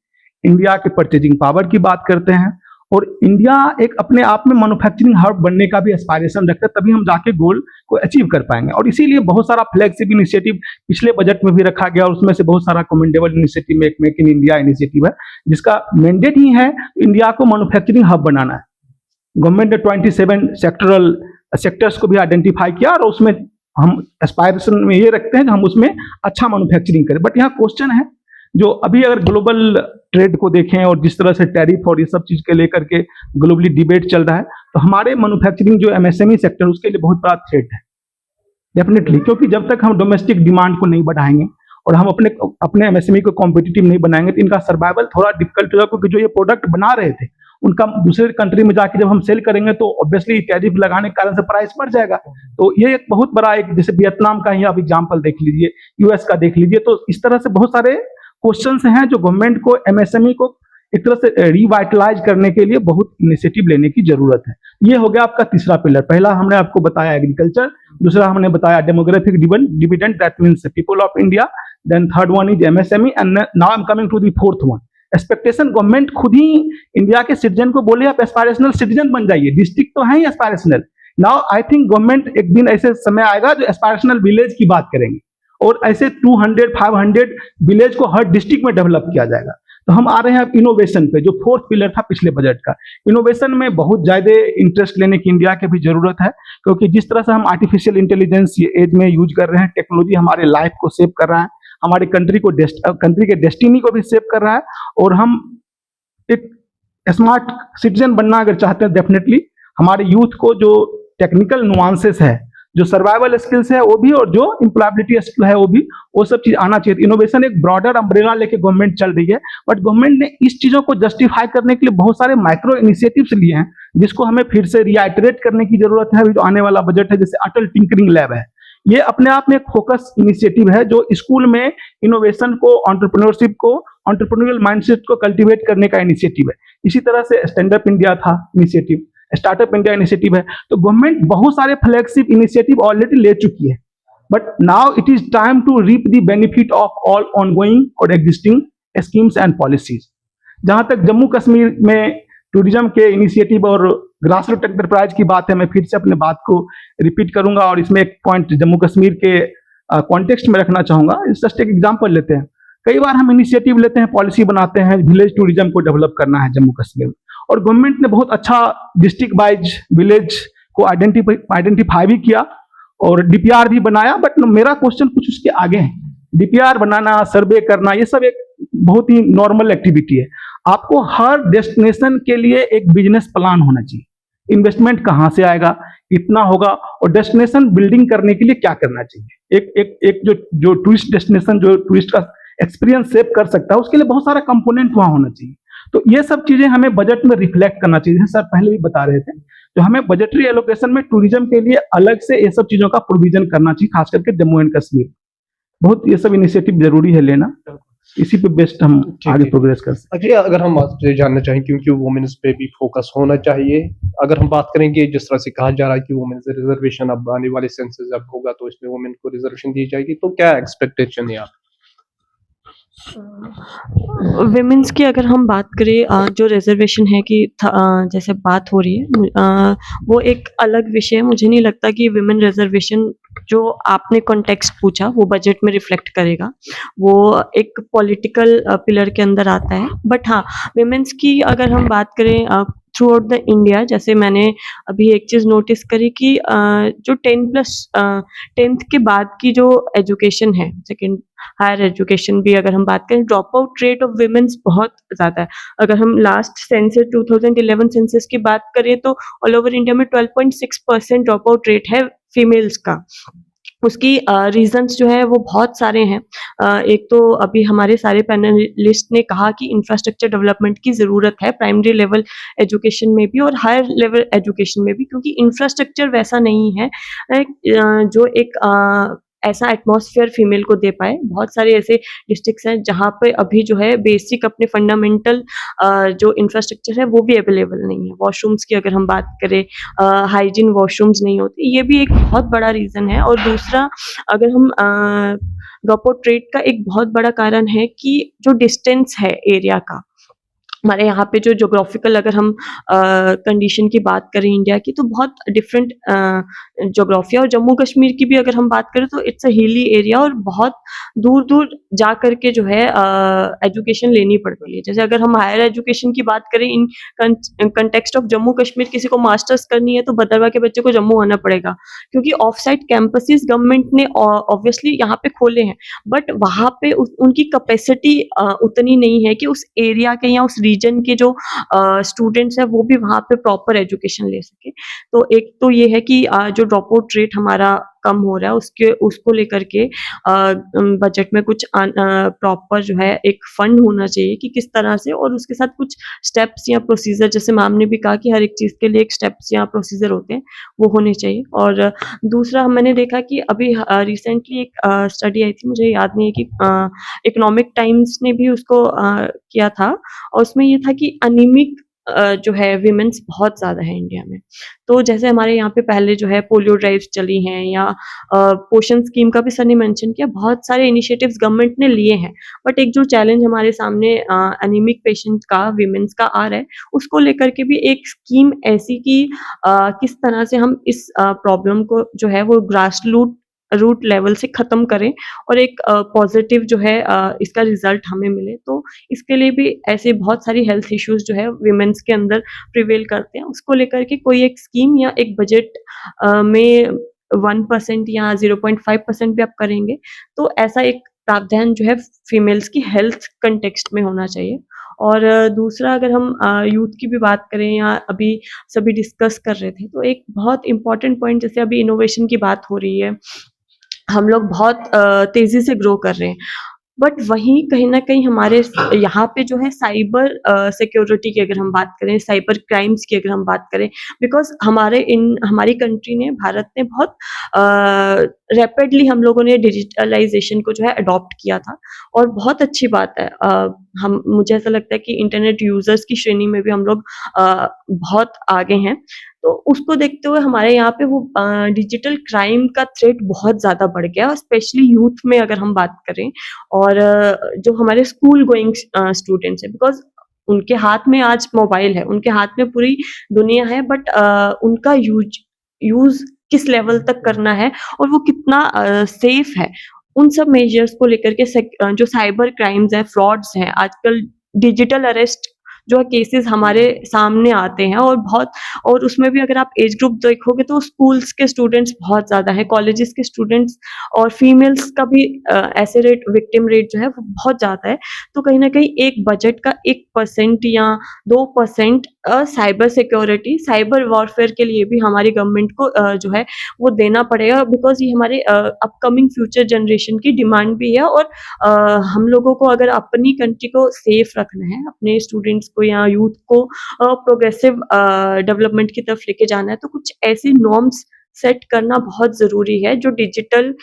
इंडिया के परचेजिंग पावर की बात करते हैं, और इंडिया एक अपने आप में मैन्युफैक्चरिंग हब बनने का भी एस्पायरेशन रखता है, तभी हम जाके गोल को अचीव कर पाएंगे। और इसीलिए बहुत सारा फ्लैगशिप इनिशिएटिव पिछले बजट में भी रखा गया, और उसमें से बहुत सारा कमेंडेबल इनिशिएटिव में एक मेक इन इंडिया इनिशिएटिव है, जिसका मैंडेट ही है इंडिया को मैन्युफैक्चरिंग हब बनाना है। गवर्नमेंट ने 27 सेक्टरल सेक्टर्स को भी आइडेंटिफाई किया, और उसमें हम एस्पायरेशन में ये रखते हैं कि हम उसमें अच्छा मैन्युफैक्चरिंग करें। बट यहाँ क्वेश्चन है, जो अभी अगर ग्लोबल ट्रेड को देखें और जिस तरह से टैरिफ और ये सब चीज के लेकर के ग्लोबली डिबेट चल रहा है, तो हमारे मैन्युफैक्चरिंग जो एमएसएमई सेक्टर उसके लिए बहुत बड़ा थ्रेट है डेफिनेटली, क्योंकि जब तक हम डोमेस्टिक डिमांड को नहीं बढ़ाएंगे और हम अपने एमएसएमई को कॉम्पिटिटिव नहीं बनाएंगे तो इनका सर्वाइवल थोड़ा डिफिकल्ट होगा, क्योंकि जो ये प्रोडक्ट बना रहे थे उनका दूसरे कंट्री में जाके जब हम सेल करेंगे तो ऑब्वियसली टैरिफ लगाने के कारण से प्राइस बढ़ जाएगा। तो ये एक बहुत बड़ा एक, जैसे वियतनाम का ही आप एग्जांपल देख लीजिए, यूएस का देख लीजिए, तो इस तरह से बहुत सारे क्वेश्चंस हैं जो गवर्नमेंट को एमएसएमई को एक तरह से रिवाइटलाइज करने के लिए बहुत इनिशिएटिव लेने की जरूरत है। ये हो गया आपका तीसरा पिलर। पहला हमने आपको बताया एग्रीकल्चर, दूसरा हमने बताया demographic dividend, that means people of India, then third one is MSME, and now I am coming to the fourth one, expectation. Government खुद ही इंडिया के सिटीजन को बोले आप एस्पायरेशनल सिटीजन बन जाइए, डिस्ट्रिक्ट तो है ही aspirational. Now I think government एक दिन ऐसे समय आएगा जो एस्पायरेशनल विलेज की बात करेंगे और ऐसे 200-500 विलेज को हर डिस्ट्रिक्ट में डेवलप किया जाएगा। तो हम आ रहे हैं अब इनोवेशन पे, जो फोर्थ पिलर था पिछले बजट का। इनोवेशन में बहुत ज्यादा इंटरेस्ट लेने की इंडिया की भी जरूरत है, क्योंकि जिस तरह से हम आर्टिफिशियल इंटेलिजेंस ये एज में यूज कर रहे हैं, टेक्नोलॉजी हमारे लाइफ को सेव कर रहा है, हमारे कंट्री के डेस्टिनी को भी सेव कर रहा है, और हम एक स्मार्ट सिटीजन बनना अगर चाहते हैं, डेफिनेटली हमारे यूथ को जो टेक्निकल नुआंसेस है, जो सर्वाइवल स्किल्स है वो भी, और जो एम्प्लॉयबिलिटी स्किल है वो भी, वो सब चीज आना चाहिए। इनोवेशन एक ब्रॉडर अम्ब्रेला लेके गवर्नमेंट चल रही है, बट गवर्नमेंट ने इस चीजों को जस्टिफाई करने के लिए बहुत सारे माइक्रो इनिशिएटिव्स लिए हैं, जिसको हमें फिर से रिआइटरेट करने की जरूरत है। अभी जो आने वाला बजट है, जैसे अटल टिंकरिंग लैब है, ये अपने आप में एक फोकस इनिशिएटिव है जो स्कूल में इनोवेशन को, एंटरप्रेन्योरशिप को, एंटरप्रेन्योरियल माइंडसेट को कल्टीवेट करने का इनिशिएटिव है। इसी तरह से स्टैंड अप इंडिया था इनिशिएटिव, स्टार्टअप इंडिया इनिशिएटिव है। तो गवर्नमेंट बहुत सारे फ्लैगशिप इनिशिएटिव ऑलरेडी ले चुकी है, but now it is time to reap the benefit of all ongoing और एग्जिस्टिंग स्कीम्स एंड पॉलिसीज। जहां तक जम्मू कश्मीर में टूरिज्म के इनिशिएटिव और ग्रास रूट एंटरप्राइज की बात है, मैं फिर से अपने बात को रिपीट करूंगा और इसमें एक पॉइंट जम्मू कश्मीर के कॉन्टेक्स्ट में रखना चाहूंगा। जस्ट एक एग्जांपल लेते हैं, कई बार हम इनिशिएटिव लेते हैं, पॉलिसी बनाते हैं, विलेज टूरिज्म को डेवलप करना है जम्मू कश्मीर में, और गवर्नमेंट ने बहुत अच्छा डिस्ट्रिक्ट वाइज विलेज को आइडेंटिफाई भी किया और डीपीआर भी बनाया, बट मेरा क्वेश्चन कुछ उसके आगे है। डीपीआर बनाना, सर्वे करना, ये सब एक बहुत ही नॉर्मल एक्टिविटी है। आपको हर डेस्टिनेशन के लिए एक बिजनेस प्लान होना चाहिए, इन्वेस्टमेंट कहाँ से आएगा, कितना होगा, और डेस्टिनेशन बिल्डिंग करने के लिए क्या करना चाहिए। एक जो टूरिस्ट डेस्टिनेशन, जो टूरिस्ट का एक्सपीरियंस सेव कर सकता है, उसके लिए बहुत सारा कंपोनेंट वहां होना चाहिए। तो ये सब चीजें हमें बजट में रिफ्लेक्ट करना चाहिए। सर पहले भी बता रहे थे, तो हमें बजटरी एलोकेशन में टूरिज्म के लिए अलग से ये सब चीजों का प्रोविजन करना चाहिए, खास करके जम्मू एंड कश्मीर। बहुत ये सब इनिशिएटिव जरूरी है लेना, इसी पे बेस्ट हम आगे प्रोग्रेस कर सकते हैं। अगर हम आपसे जानना चाहें, क्योंकि वुमेन्स पे भी फोकस होना चाहिए, अगर हम बात करेंगे जिस तरह से कहा जा रहा है कि वुमेन्स रिजर्वेशन अब आने वाले सेंसस जब होगा तो इसमें वुमेन को रिजर्वेशन दी जाएगी, तो क्या एक्सपेक्टेशन है आप? विमेंस की अगर हम बात करें, जो रिजर्वेशन है कि जैसे बात हो रही है, वो एक अलग विषय है। मुझे नहीं लगता कि विमेन रिजर्वेशन जो आपने कॉन्टेक्स्ट पूछा वो बजट में रिफ्लेक्ट करेगा, वो एक पॉलिटिकल पिलर के अंदर आता है। बट हाँ, विमेंस की अगर हम बात करें थ्रू आउट द इंडिया, जैसे मैंने अभी एक चीज़ नोटिस करी कि जो 10th के बाद की जो एजुकेशन है, सेकेंड हायर एजुकेशन भी अगर हम बात करें, drop out rate of women's बहुत ज़्यादा है। अगर हम लास्ट सेंसस 2011 सेंसस की बात करें तो ऑल ओवर इंडिया में 12.6% ड्रॉप आउट रेट है फीमेल्स का। उसकी रीजंस जो है वो बहुत सारे हैं। एक तो अभी हमारे सारे पैनलिस्ट ने कहा कि इंफ्रास्ट्रक्चर डेवलपमेंट की ज़रूरत है, प्राइमरी लेवल एजुकेशन में भी और हायर लेवल एजुकेशन में भी, क्योंकि इंफ्रास्ट्रक्चर वैसा नहीं है जो एक ऐसा एटमॉस्फेयर फीमेल को दे पाए। बहुत सारे ऐसे डिस्ट्रिक्ट्स हैं जहाँ पे अभी जो है बेसिक अपने फंडामेंटल जो इंफ्रास्ट्रक्चर है वो भी अवेलेबल नहीं है। वॉशरूम्स की अगर हम बात करें, हाइजीन वॉशरूम्स नहीं होते, ये भी एक बहुत बड़ा रीज़न है। और दूसरा, अगर हम ड्रॉप आउट रेट का एक बहुत बड़ा कारण है कि जो डिस्टेंस है एरिया का, हमारे यहाँ पे जो ज्योग्राफिकल अगर हम कंडीशन की बात करें इंडिया की, तो बहुत डिफरेंट ज्योग्राफी है। और जम्मू कश्मीर की भी अगर हम बात करें तो इट्स अ हिली एरिया, और बहुत दूर दूर जा करके जो है एजुकेशन लेनी पड़ती है। जैसे अगर हम हायर एजुकेशन की बात करें in context of Jammu Kashmir, किसी को मास्टर्स करनी है तो भद्रवा के बच्चे को जम्मू आना पड़ेगा, क्योंकि ऑफ साइट कैंपसेस गवर्नमेंट ने ऑब्वियसली यहाँ पे खोले हैं, बट वहाँ पे उनकी कैपेसिटी उतनी नहीं है कि उस एरिया के या उस रीजन के जो स्टूडेंट्स हैं वो भी वहाँ पे प्रॉपर एजुकेशन ले सके। तो एक तो ये है कि जो ड्रॉप आउट रेट हमारा कम हो रहा है, उसको लेकर के बजट में कुछ प्रॉपर जो है एक फंड होना चाहिए कि किस तरह से, और उसके साथ कुछ स्टेप्स या प्रोसीजर, जैसे मैम ने भी कहा कि हर एक चीज़ के लिए एक स्टेप्स या प्रोसीजर होते हैं, वो होने चाहिए। और दूसरा मैंने देखा कि अभी रिसेंटली एक स्टडी आई थी, मुझे याद नहीं है कि इकोनॉमिक टाइम्स ने भी उसको किया था, और उसमें ये था कि अनीमिक जो है विमेन्स बहुत ज़्यादा है इंडिया में। तो जैसे हमारे यहाँ पे पहले जो है पोलियो ड्राइव्स चली हैं, या पोषण स्कीम का भी सर ने मेंशन किया, बहुत सारे इनिशिएटिव्स गवर्नमेंट ने लिए हैं, बट एक जो चैलेंज हमारे सामने अनीमिक पेशेंट का, विमेन्स का आ रहा है, उसको लेकर के भी एक स्कीम ऐसी कि किस तरह से हम इस प्रॉब्लम को जो है वो रूट लेवल से खत्म करें, और एक पॉजिटिव जो है इसका रिजल्ट हमें मिले। तो इसके लिए भी ऐसे बहुत सारी हेल्थ इश्यूज जो है विमेन्स के अंदर प्रिवेल करते हैं, उसको लेकर के कोई एक स्कीम या एक बजट में 1% या 0.5% भी आप करेंगे, तो ऐसा एक प्रावधान जो है फीमेल्स की हेल्थ कंटेक्स्ट में होना चाहिए। और दूसरा अगर हम यूथ की भी बात करें, या अभी सभी डिस्कस कर रहे थे, तो एक बहुत इम्पोर्टेंट पॉइंट, जैसे अभी इनोवेशन की बात हो रही है, हम लोग बहुत तेज़ी से ग्रो कर रहे हैं, बट वहीं कहीं न कहीं हमारे यहाँ पे जो है साइबर सिक्योरिटी की अगर हम बात करें, साइबर क्राइम्स की अगर हम बात करें, बिकॉज़ हमारी कंट्री ने, भारत ने बहुत रैपिडली हम लोगों ने डिजिटलाइज़ेशन को जो है अडॉप्ट किया था, और बहुत अच्छी बात है। मुझे ऐसा लगता है कि इंटरनेट यूज़र्स की श्रेणी में भी हम लोग बहुत आगे हैं। तो उसको देखते हुए हमारे यहाँ पे वो डिजिटल क्राइम का थ्रेट बहुत ज़्यादा बढ़ गया, और स्पेशली यूथ में अगर हम बात करें, और जो हमारे स्कूल गोइंग स्टूडेंट्स हैं, बिकॉज़ उनके हाथ में आज मोबाइल है, उनके हाथ में पूरी दुनिया है, बट उनका यूज़ किस लेवल तक करना है, और वो कितना सेफ है, उन सब मेजर्स को लेकर के जो साइबर क्राइम्स हैं, फ्रॉड्स हैं, आजकल डिजिटल अरेस्ट जो है केसेस हमारे सामने आते हैं, और उसमें भी अगर आप एज ग्रुप देखोगे तो स्कूल्स के स्टूडेंट्स बहुत ज़्यादा हैं, कॉलेजेस के स्टूडेंट्स, और फीमेल्स का भी ऐसे विक्टिम रेट जो है वो बहुत ज़्यादा है। तो कहीं न कहीं एक बजट का 1% या 2% साइबर सिक्योरिटी, साइबर वॉरफेयर के लिए भी हमारी गवर्नमेंट को जो है वो देना पड़ेगा, बिकॉज़ ये हमारे अपकमिंग फ्यूचर जनरेशन की डिमांड भी है। और हम लोगों को अगर अपनी कंट्री को सेफ रखना है, अपने स्टूडेंट्स को या यूथ को प्रोग्रेसिव डेवलपमेंट की तरफ लेके जाना है, तो कुछ ऐसी नॉर्म्स सेट करना बहुत ज़रूरी है, जो डिजिटल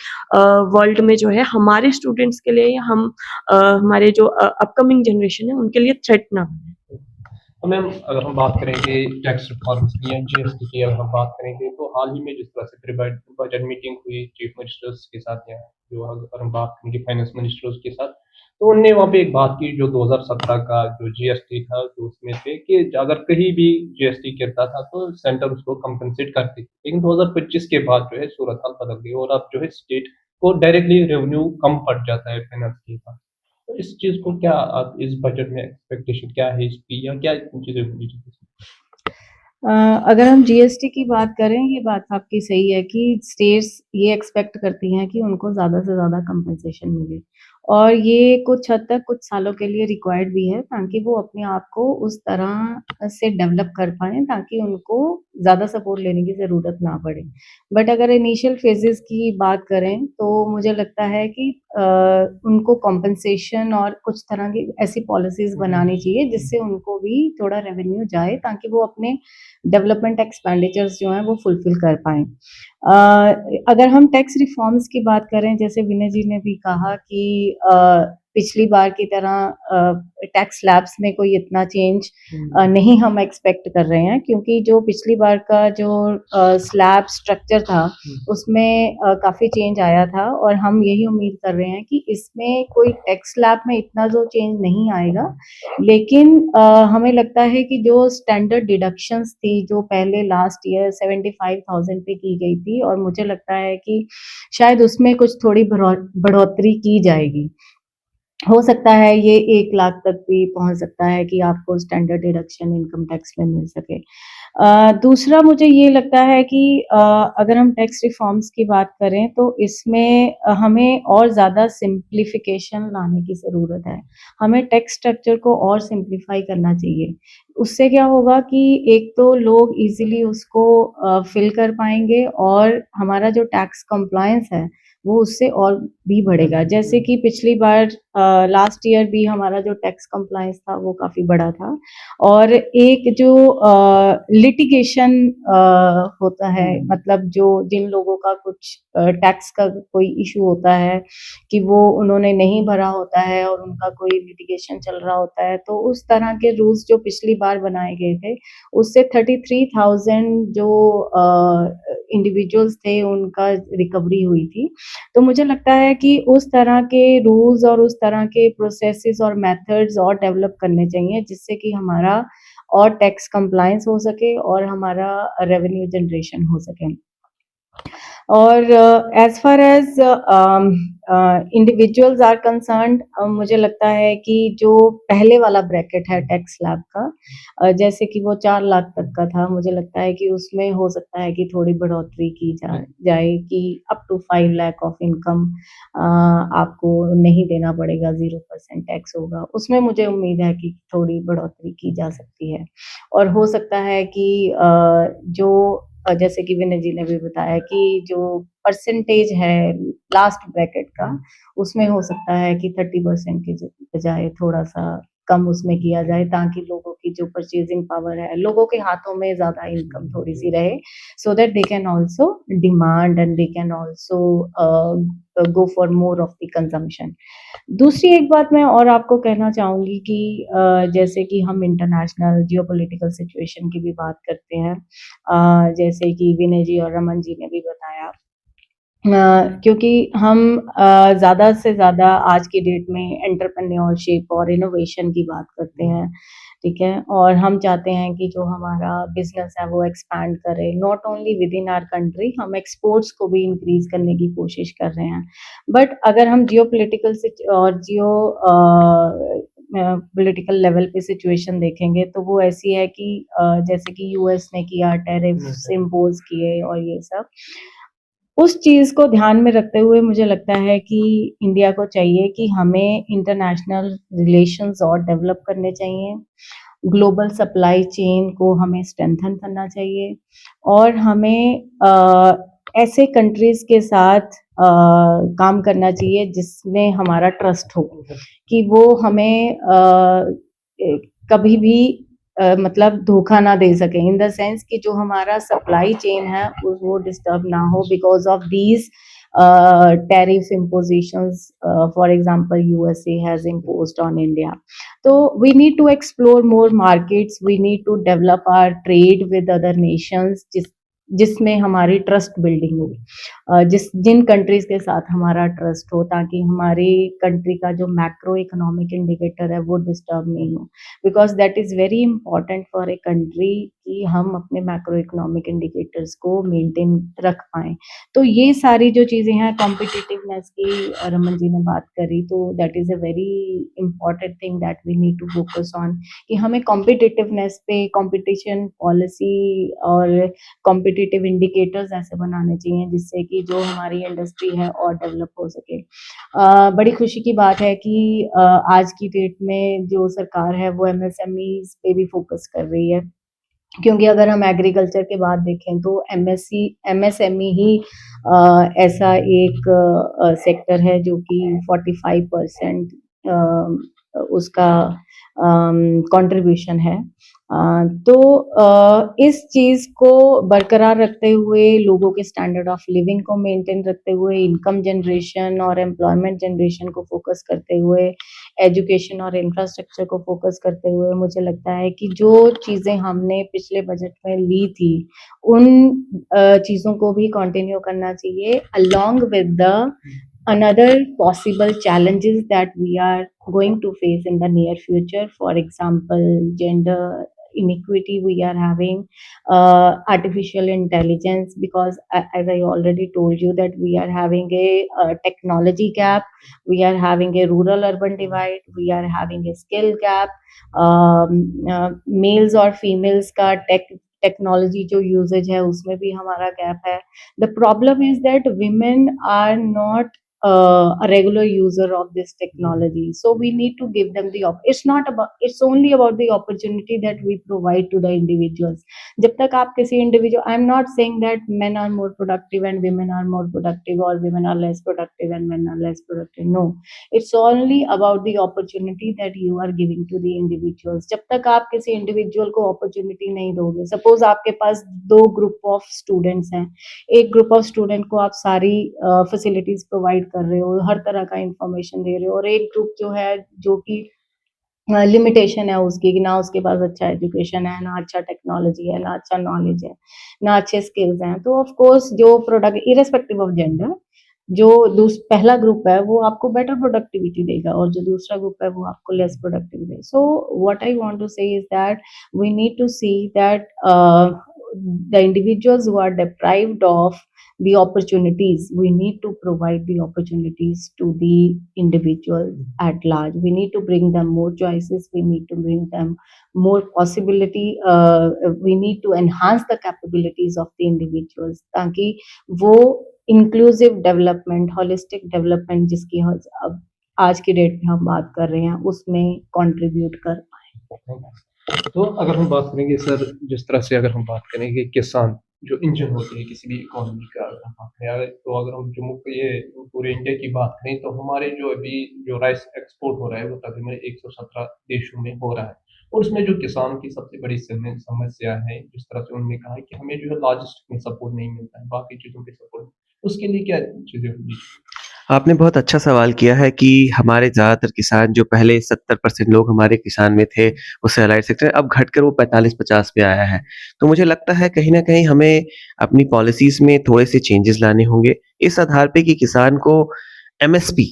वर्ल्ड में जो है हमारे स्टूडेंट्स के लिए, या हमारे जो अपकमिंग जनरेशन है उनके लिए थ्रेट ना बने। तो मैम, अगर हम बात करेंगे टैक्स रिफॉर्म्स की या जीएसटी की, अगर हम बात करेंगे, तो हाल ही में जिस तरह से बजट मीटिंग हुई चीफ मिनिस्टर्स के साथ, या जो अगर हम बात करेंगे फाइनेंस मिनिस्टर्स के साथ, तो उनने वहाँ पे एक बात की, जो 2017 का जो जीएसटी था, तो उसमें थे कि अगर कहीं भी जीएसटी गिरता था तो सेंटर उसको कंपनसेट करती थी। लेकिन 2025 के बाद जो है सूरत हाल बदल गई, और अब जो है स्टेट को डायरेक्टली रेवेन्यू कम पड़ जाता है फाइनेंस के पास। तो इस चीज़ को क्या आप इस बजट में एक्सपेक्टेशन क्या है इसकी, या क्या चीज़ें होनी चाहिए? अगर हम जीएसटी की बात करें, ये बात आपकी सही है कि स्टेट्स ये एक्सपेक्ट करती हैं कि उनको ज़्यादा से ज़्यादा कंपनसेशन मिले, और ये कुछ हद तक कुछ सालों के लिए रिक्वायर्ड भी है, ताकि वो अपने आप को उस तरह से डेवलप कर पाएँ ताकि उनको ज़्यादा सपोर्ट लेने की ज़रूरत ना पड़े। बट अगर इनिशियल फेजेस की बात करें तो मुझे लगता है कि उनको कॉम्पेंसेशन और कुछ तरह की ऐसी पॉलिसीज़ बनानी चाहिए जिससे उनको भी थोड़ा रेवेन्यू जाए, ताकि वो अपने डेवलपमेंट एक्सपेंडिचर्स जो हैं वो फुलफिल कर पाएँ। अगर हम टैक्स रिफॉर्म्स की बात करें, जैसे विनय जी ने भी कहा कि पिछली बार की तरह टैक्स स्लैब्स में कोई इतना चेंज नहीं हम एक्सपेक्ट कर रहे हैं, क्योंकि जो पिछली बार का जो स्लैब स्ट्रक्चर था उसमें काफ़ी चेंज आया था, और हम यही उम्मीद कर रहे हैं कि इसमें कोई टैक्स स्लैब में इतना जो चेंज नहीं आएगा। लेकिन हमें लगता है कि जो स्टैंडर्ड डिडक्शंस थी जो पहले लास्ट ईयर 75,000 पे की गई थी, और मुझे लगता है कि शायद उसमें कुछ थोड़ी बढ़ोतरी की जाएगी। हो सकता है ये 1 लाख तक भी पहुँच सकता है कि आपको स्टैंडर्ड डिडक्शन इनकम टैक्स में मिल सके। दूसरा मुझे ये लगता है कि अगर हम टैक्स रिफॉर्म्स की बात करें तो इसमें हमें और ज़्यादा सिंप्लिफिकेशन लाने की ज़रूरत है। हमें टैक्स स्ट्रक्चर को और सिंप्लीफाई करना चाहिए। उससे क्या होगा कि एक तो लोग ईज़िली उसको फ़िल कर पाएँगे, और हमारा जो टैक्स कंप्लायंस है वो उससे और भी बढ़ेगा। जैसे कि पिछली बार लास्ट ईयर भी हमारा जो टैक्स कंप्लायंस था वो काफ़ी बड़ा था, और एक जो लिटिगेशन होता है, मतलब जो जिन लोगों का कुछ टैक्स का कोई इश्यू होता है कि वो उन्होंने नहीं भरा होता है और उनका कोई लिटिगेशन चल रहा होता है, तो उस तरह के रूल्स जो पिछली बार बनाए गए थे, उससे 33,000 जो इंडिविजुअल्स थे उनका रिकवरी हुई थी। तो मुझे लगता है कि उस तरह के रूल्स और उस तरह के प्रोसेसेस और मेथड्स और डेवलप करने चाहिए, जिससे कि हमारा और टैक्स कंप्लायंस हो सके और हमारा रेवेन्यू जनरेशन हो सके। और as far as individuals are concerned, मुझे लगता है कि जो पहले वाला ब्रैकेट है टैक्स स्लैब का, जैसे कि वो 4 लाख तक का था, मुझे लगता है कि उसमें हो सकता है कि थोड़ी बढ़ोतरी की जाए कि up to 5 lakh of income आपको नहीं देना पड़ेगा, 0% टैक्स होगा। उसमें मुझे उम्मीद है कि थोड़ी बढ़ोतरी की जा सकती है, और हो सकता है कि जैसे कि विनय जी ने भी बताया कि जो परसेंटेज है लास्ट ब्रैकेट का, उसमें हो सकता है कि 30% की बजाय थोड़ा-सा कम उसमें किया जाए, ताकि लोगों की जो परचेज़िंग पावर है, लोगों के हाथों में ज़्यादा इनकम थोड़ी-सी रहे, so that they can also demand and they can also go for more of the consumption. दूसरी एक बात मैं और आपको कहना चाहूँगी कि जैसे कि हम इंटरनेशनल जियोपॉलिटिकल सिचुएशन की भी बात करते हैं, जैसे कि विनय जी और रमन जी ने भी बताया, क्योंकि हम ज़्यादा से ज़्यादा आज की डेट में एंटरप्रेन्योरशिप और इनोवेशन की बात करते हैं, ठीक है? और हम चाहते हैं कि जो हमारा बिज़नेस है वो एक्सपैंड करे, not only within our country, हम एक्सपोर्ट्स को भी इंक्रीज़ करने की कोशिश कर रहे हैं। बट अगर हम जियोपॉलिटिकल और पॉलिटिकल लेवल पे सिचुएशन देखेंगे तो वो ऐसी है कि जैसे कि यूएस ने किया, टैरिफ्स इम्पोज़ किए और ये सब। उस चीज़ को ध्यान में रखते हुए मुझे लगता है कि इंडिया को चाहिए कि हमें इंटरनेशनल रिलेशंस और डेवलप करने चाहिए। ग्लोबल सप्लाई चेन को हमें स्ट्रेंथन करना चाहिए, और हमें ऐसे कंट्रीज़ के साथ काम करना चाहिए जिसमें हमारा ट्रस्ट हो, कि वो हमें कभी भी मतलब धोखा ना दे सकें, इन द सेंस कि जो हमारा सप्लाई चेन है वो डिस्टर्ब ना हो because of these tariff impositions, for example USA has imposed on India. So we need to explore more markets, we need to develop our trade with other nations जिसमें हमारी ट्रस्ट बिल्डिंग हो, जिन कंट्रीज़ के साथ हमारा ट्रस्ट हो, ताकि हमारी कंट्री का जो मैक्रो इकोनॉमिक इंडिकेटर है वो डिस्टर्ब नहीं हो, because that is very important for a country कि हम अपने मैक्रो इकोनॉमिक इंडिकेटर्स को मेंटेन रख पाएँ। तो ये सारी जो चीज़ें हैं, कॉम्पिटिटिवनेस की रमन जी ने बात करी, तो that is a very important thing that we need to focus on, कि हमें कॉम्पिटिटिवनेस पे, कॉम्पिटिशन पॉलिसी और कॉम्पिटिटिव इंडिकेटर्स ऐसे बनाने चाहिए जिससे कि जो हमारी इंडस्ट्री है और डेवलप हो सके। बड़ी खुशी की बात है कि आज की डेट में जो सरकार है वो एमएसएमईज़ पे भी फोकस कर रही है, क्योंकि अगर हम एग्रीकल्चर के बाद देखें तो एमएसएमई ही ऐसा एक सेक्टर है जो कि 45% उसका कंट्रीब्यूशन है। तो इस चीज़ को बरकरार रखते हुए, लोगों के स्टैंडर्ड ऑफ लिविंग को मेंटेन रखते हुए, इनकम जनरेशन और एम्प्लॉयमेंट जनरेशन को फोकस करते हुए, एजुकेशन और इंफ्रास्ट्रक्चर को फोकस करते हुए, मुझे लगता है कि जो चीज़ें हमने पिछले बजट में ली थी, उन चीज़ों को भी कंटिन्यू करना चाहिए, along with the another possible challenges that we are going to face in the near future. For example, gender inequity we are having, artificial intelligence, because as I already told you that we are having a technology gap, we are having a rural urban divide, we are having a skill gap, males और females का टेक्नोलॉजी जो यूजेज है उसमें भी हमारा गैप है. The problem is that women are not a regular user of this technology, so we need to give them the it's only about the opportunity that we provide to the individuals. जब तक आप किसी individual, I'm not saying that men are more productive and women are more productive, or women are less productive and men are less productive. No, it's only about the opportunity that you are giving to the individuals. जब तक आप किसी individual को opportunity नहीं दोगे, suppose आपके पास दो group of students हैं, एक ग्रुप ऑफ स्टूडेंट को आप सारी फैसिलिटीज प्रोवाइड कर रहे हो, हर तरह का इंफॉर्मेशन दे रहे हो, और एक ग्रुप जो है जो कि लिमिटेशन है उसकी कि ना उसके पास अच्छा एजुकेशन है, ना अच्छा टेक्नोलॉजी है, ना अच्छा नॉलेज है, ना अच्छे स्किल्स हैं. तो ऑफ कोर्स जो प्रोडक्ट, इरेस्पेक्टिव ऑफ जेंडर, जो पहला ग्रुप है वो आपको बेटर प्रोडक्टिविटी देगा, और जो दूसरा ग्रुप है वो आपको less productivity. So what I want to say is that we need to see that the individuals who are deprived of the opportunities, we need to provide the opportunities to the individual at large. We need to bring them more choices, we need to bring them more possibility, we need to enhance the capabilities of the individuals, ताकि वो inclusive development, holistic development जिसकी अब आज की डेट में हम बात कर रहे हैं, उसमें contribute कर पाए. तो अगर हम बात करेंगे सर, जिस तरह से अगर हम बात करेंगे किसान जो इंजन होते हैं किसी भी इकोनॉमी का, अगर हम बात करें, तो अगर हम ये पूरे इंडिया की बात करें तो हमारे जो अभी जो राइस एक्सपोर्ट हो रहा है वो तकरीबन 117 देशों में हो रहा है, और उसमें जो किसानों की सबसे बड़ी समस्या है, जिस तरह से उन्होंने कहा कि हमें जो है लॉजिस्टिक में सपोर्ट नहीं मिलता है, बाकी चीज़ों के सपोर्ट, उसके लिए क्या चीज़ें होगी? आपने बहुत अच्छा सवाल किया है कि हमारे ज़्यादातर किसान जो पहले 70% लोग हमारे किसान में थे, वो सैलरी सेक्टर, अब घटकर वो 45-50 पे आया है। तो मुझे लगता है कहीं न कहीं हमें अपनी पॉलिसीज़ में थोड़े से चेंजेस लाने होंगे, इस आधार पे कि किसान को एमएसपी,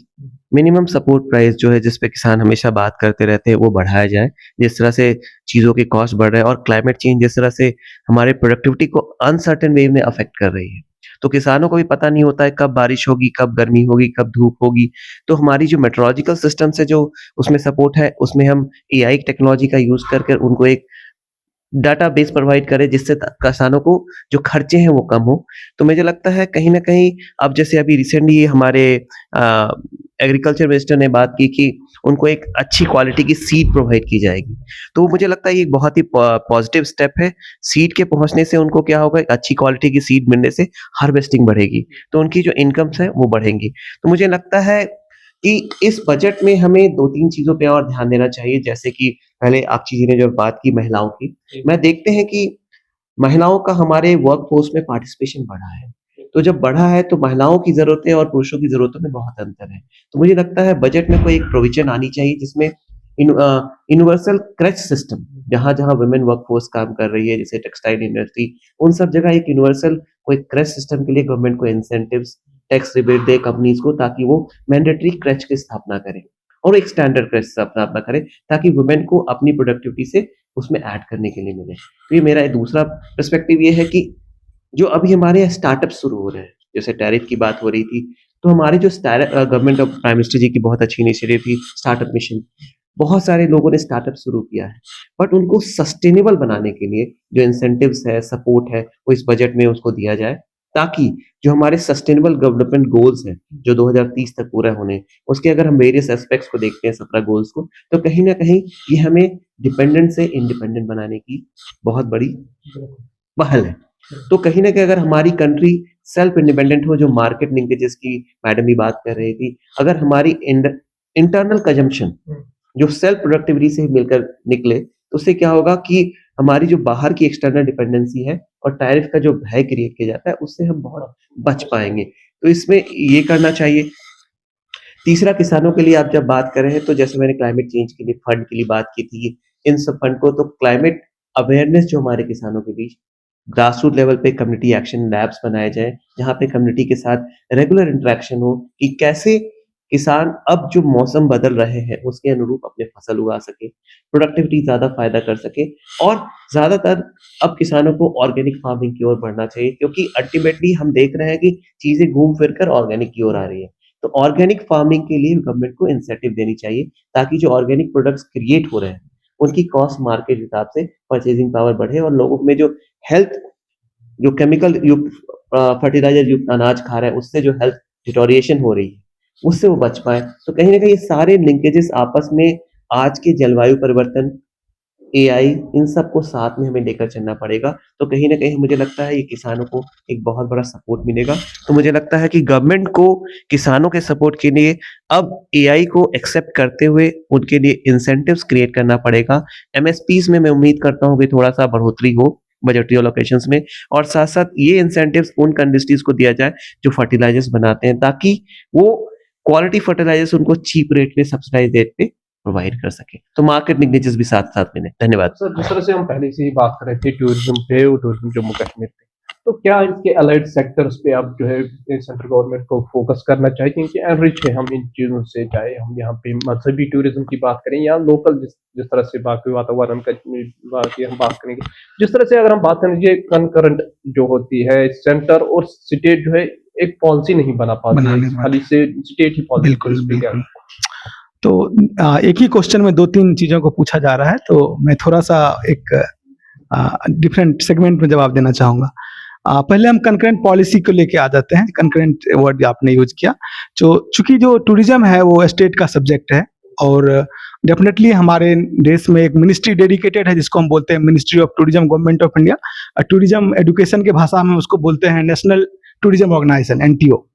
मिनिमम सपोर्ट प्राइस जो है, जिस पे किसान हमेशा बात करते रहते हैं, वो बढ़ाया जाए। जिस तरह से चीज़ों के कॉस्ट बढ़ रहे हैं और क्लाइमेट चेंज जिस तरह से हमारे प्रोडक्टिविटी को अनसर्टेन वे में अफ़ेक्ट कर रही है। तो किसानों को भी पता नहीं होता है कब बारिश होगी, कब गर्मी होगी, कब धूप होगी। तो हमारी जो मेट्रोलॉजिकल सिस्टम से जो उसमें सपोर्ट है, उसमें हम एआई टेक्नोलॉजी का यूज़ करके उनको एक डाटाबेस प्रोवाइड करें, जिससे किसानों को जो खर्चे हैं वो कम हो। तो मुझे लगता है कहीं न कहीं, अब जैसे अभी रिसेंटली हमारे एग्रीकल्चर मिनिस्टर ने बात की कि उनको एक अच्छी क्वालिटी की सीड प्रोवाइड की जाएगी। तो मुझे लगता है ये एक बहुत ही पॉजिटिव स्टेप है। सीड के पहुँचने से उनको क्या होगा, एक अच्छी क्वालिटी की सीड मिलने से हार्वेस्टिंग बढ़ेगी, तो उनकी जो इनकम्स हैं वो बढ़ेंगी। तो मुझे लगता है कि इस बजट में हमें 2-3 चीज़ों पे और ध्यान देना चाहिए, जैसे कि पहले आपकी जी ने जो बात की महिलाओं की, मैं देखते हैं कि महिलाओं का हमारे वर्कफोर्स में पार्टिसिपेशन बढ़ा है। तो जब बढ़ा है तो महिलाओं की ज़रूरतें और पुरुषों की ज़रूरतों में बहुत अंतर है। तो मुझे लगता है बजट में कोई एक प्रोविज़न आनी चाहिए जिसमें यूनिवर्सल क्रेच सिस्टम, जहाँ-जहाँ वुमेन वर्कफोर्स काम कर रही है, जैसे टेक्सटाइल इंडस्ट्री, उन सब जगह एक यूनिवर्सल कोई क्रेच सिस्टम के लिए गवर्नमेंट को इंसेंटिव्स, टैक्स रिबेट दे कंपनीज़ को, ताकि वो मैंडेटरी क्रेच की स्थापना करें और एक स्टैंडर्ड क्रेच स्थापना करें, ताकि वुमेन को अपनी प्रोडक्टिविटी से उसमें ऐड करने के लिए मिले। तो ये मेरा दूसरा पर्सपेक्टिव ये है कि जो अभी हमारे स्टार्टअप शुरू हो रहे हैं, जैसे टैरिफ की बात हो रही थी, तो हमारे जो गवर्नमेंट ऑफ प्राइम मिनिस्टर जी की बहुत अच्छी इनिशिएटिव थी स्टार्टअप मिशन, बहुत सारे लोगों ने स्टार्टअप शुरू किया है, बट उनको सस्टेनेबल बनाने के लिए जो इंसेंटिव्स है, सपोर्ट है, वो इस बजट में उसको दिया जाए, ताकि जो हमारे सस्टेनेबल डेवलपमेंट गोल्स हैं, जो 2030 तक पूरा होने, उसके अगर हम वेरियस एस्पेक्ट्स को देखते हैं 17 गोल्स को, तो कहीं न कहीं ये हमें डिपेंडेंट से इंडिपेंडेंट बनाने की बहुत बड़ी पहल है। तो कहीं न कहीं अगर हमारी कंट्री सेल्फ इंडिपेंडेंट हो, जो मार्केट लिंकेजेस की मैडम भी बात कर रही थी, अगर हमारी इंटरनल कंजम्पशन जो सेल्फ प्रोडक्टिविटी से मिलकर निकले, तो उससे क्या होगा कि हमारी जो बाहर की एक्सटर्नल डिपेंडेंसी है और टैरिफ का जो भय क्रिएट किया जाता है, उससे हम बहुत बच पाएंगे। तो इसमें ये करना चाहिए। तीसरा, किसानों के लिए आप जब बात कर रहे हैं, तो जैसे मैंने क्लाइमेट चेंज के लिए फंड के लिए बात की थी, इन सब फंड को, तो क्लाइमेट अवेयरनेस जो हमारे किसानों के बीच ग्रास रूट लेवल पे कम्युनिटी एक्शन लैब्स बनाए जाएं, जहाँ पे कम्युनिटी के साथ रेगुलर इंटरेक्शन हो कि कैसे किसान अब जो मौसम बदल रहे हैं उसके अनुरूप अपने फसल उगा सके, प्रोडक्टिविटी ज्यादा फायदा कर सके, और ज्यादातर अब किसानों को ऑर्गेनिक फार्मिंग की ओर बढ़ना चाहिए, क्योंकि अल्टीमेटली हम देख रहे हैं कि चीजें घूम फिर कर ऑर्गेनिक की ओर आ रही है। तो ऑर्गेनिक फार्मिंग के लिए गवर्नमेंट को इंसेंटिव देनी चाहिए, ताकि जो ऑर्गेनिक प्रोडक्ट्स क्रिएट हो रहे हैं उनकी कॉस्ट मार्केट हिसाब से परचेजिंग पावर बढ़े, और लोगों में जो हेल्थ, जो केमिकल युक्त फर्टिलाइजर युक्त अनाज खा रहे हैं, उससे जो हेल्थ डिटोरिएशन हो रही है, उससे वो बच पाए। तो कहीं ना कहीं ये सारे लिंकेजेस आपस में आज के जलवायु परिवर्तन, एआई, इन सबको साथ में हमें लेकर चलना पड़ेगा। तो कहीं ना कहीं मुझे लगता है ये किसानों को एक बहुत बड़ा सपोर्ट मिलेगा। तो मुझे लगता है कि गवर्नमेंट को किसानों के सपोर्ट के लिए अब एआई को एक्सेप्ट करते हुए उनके लिए इंसेंटिव्स क्रिएट करना पड़ेगा। एमएसपीज में मैं उम्मीद करता हूँ कि थोड़ा सा बढ़ोतरी हो बजटरी एलोकेशंस में, और साथ साथ ये इंसेंटिव्स उन इंडस्ट्रीज को दिया जाए जो फर्टिलाइजर्स बनाते हैं, ताकि वो क्वालिटी फर्टिलाइजर्स उनको चीप रेट पे, सब्सिडाइज रेट पे प्रोवाइड कर सके। तो मार्केट लिंकेजेस भी साथ साथ मिले। धन्यवाद सर। जिस तरह से हम पहले से ही बात कर रहे थे टूरिज्म पे और टूरिज्म जम्मू कश्मीर पे, तो क्या इसके अलाइड सेक्टर्स पे अब जो है सेंट्रल गवर्नमेंट को फोकस करना चाहिए, क्योंकि एनरिच है हम इन चीज़ों से, चाहे हम यहाँ पे मजहबी टूरिज्म की बात करें या लोकल जिस तरह से बाकी वातावरण का बाकी हम बात करेंगे, जिस तरह से अगर हम बात करें, ये कंकरेंट जो होती है, सेंटर और स्टेट जो है एक पॉलिसी नहीं बना पाती है, खाली से स्टेट ही पॉलिसी। बिल्कुल। तो एक ही क्वेश्चन में 2-3 चीजों को पूछा जा रहा है, तो मैं थोड़ा सा एक डिफरेंट सेगमेंट में जवाब देना चाहूंगा। पहले हम कंकरेंट पॉलिसी को लेके आ जाते हैं। कंकरेंट वर्ड आपने यूज किया, चूंकि जो टूरिज्म है वो स्टेट का सब्जेक्ट है, और डेफिनेटली हमारे देश में एक मिनिस्ट्री डेडिकेटेड है जिसको हम बोलते हैं ministry of tourism, government of India. Tourism education के भाषा में उसको बोलते हैं नेशनल टूरिज्म ऑर्गेनाइजेशन, एनटीओ।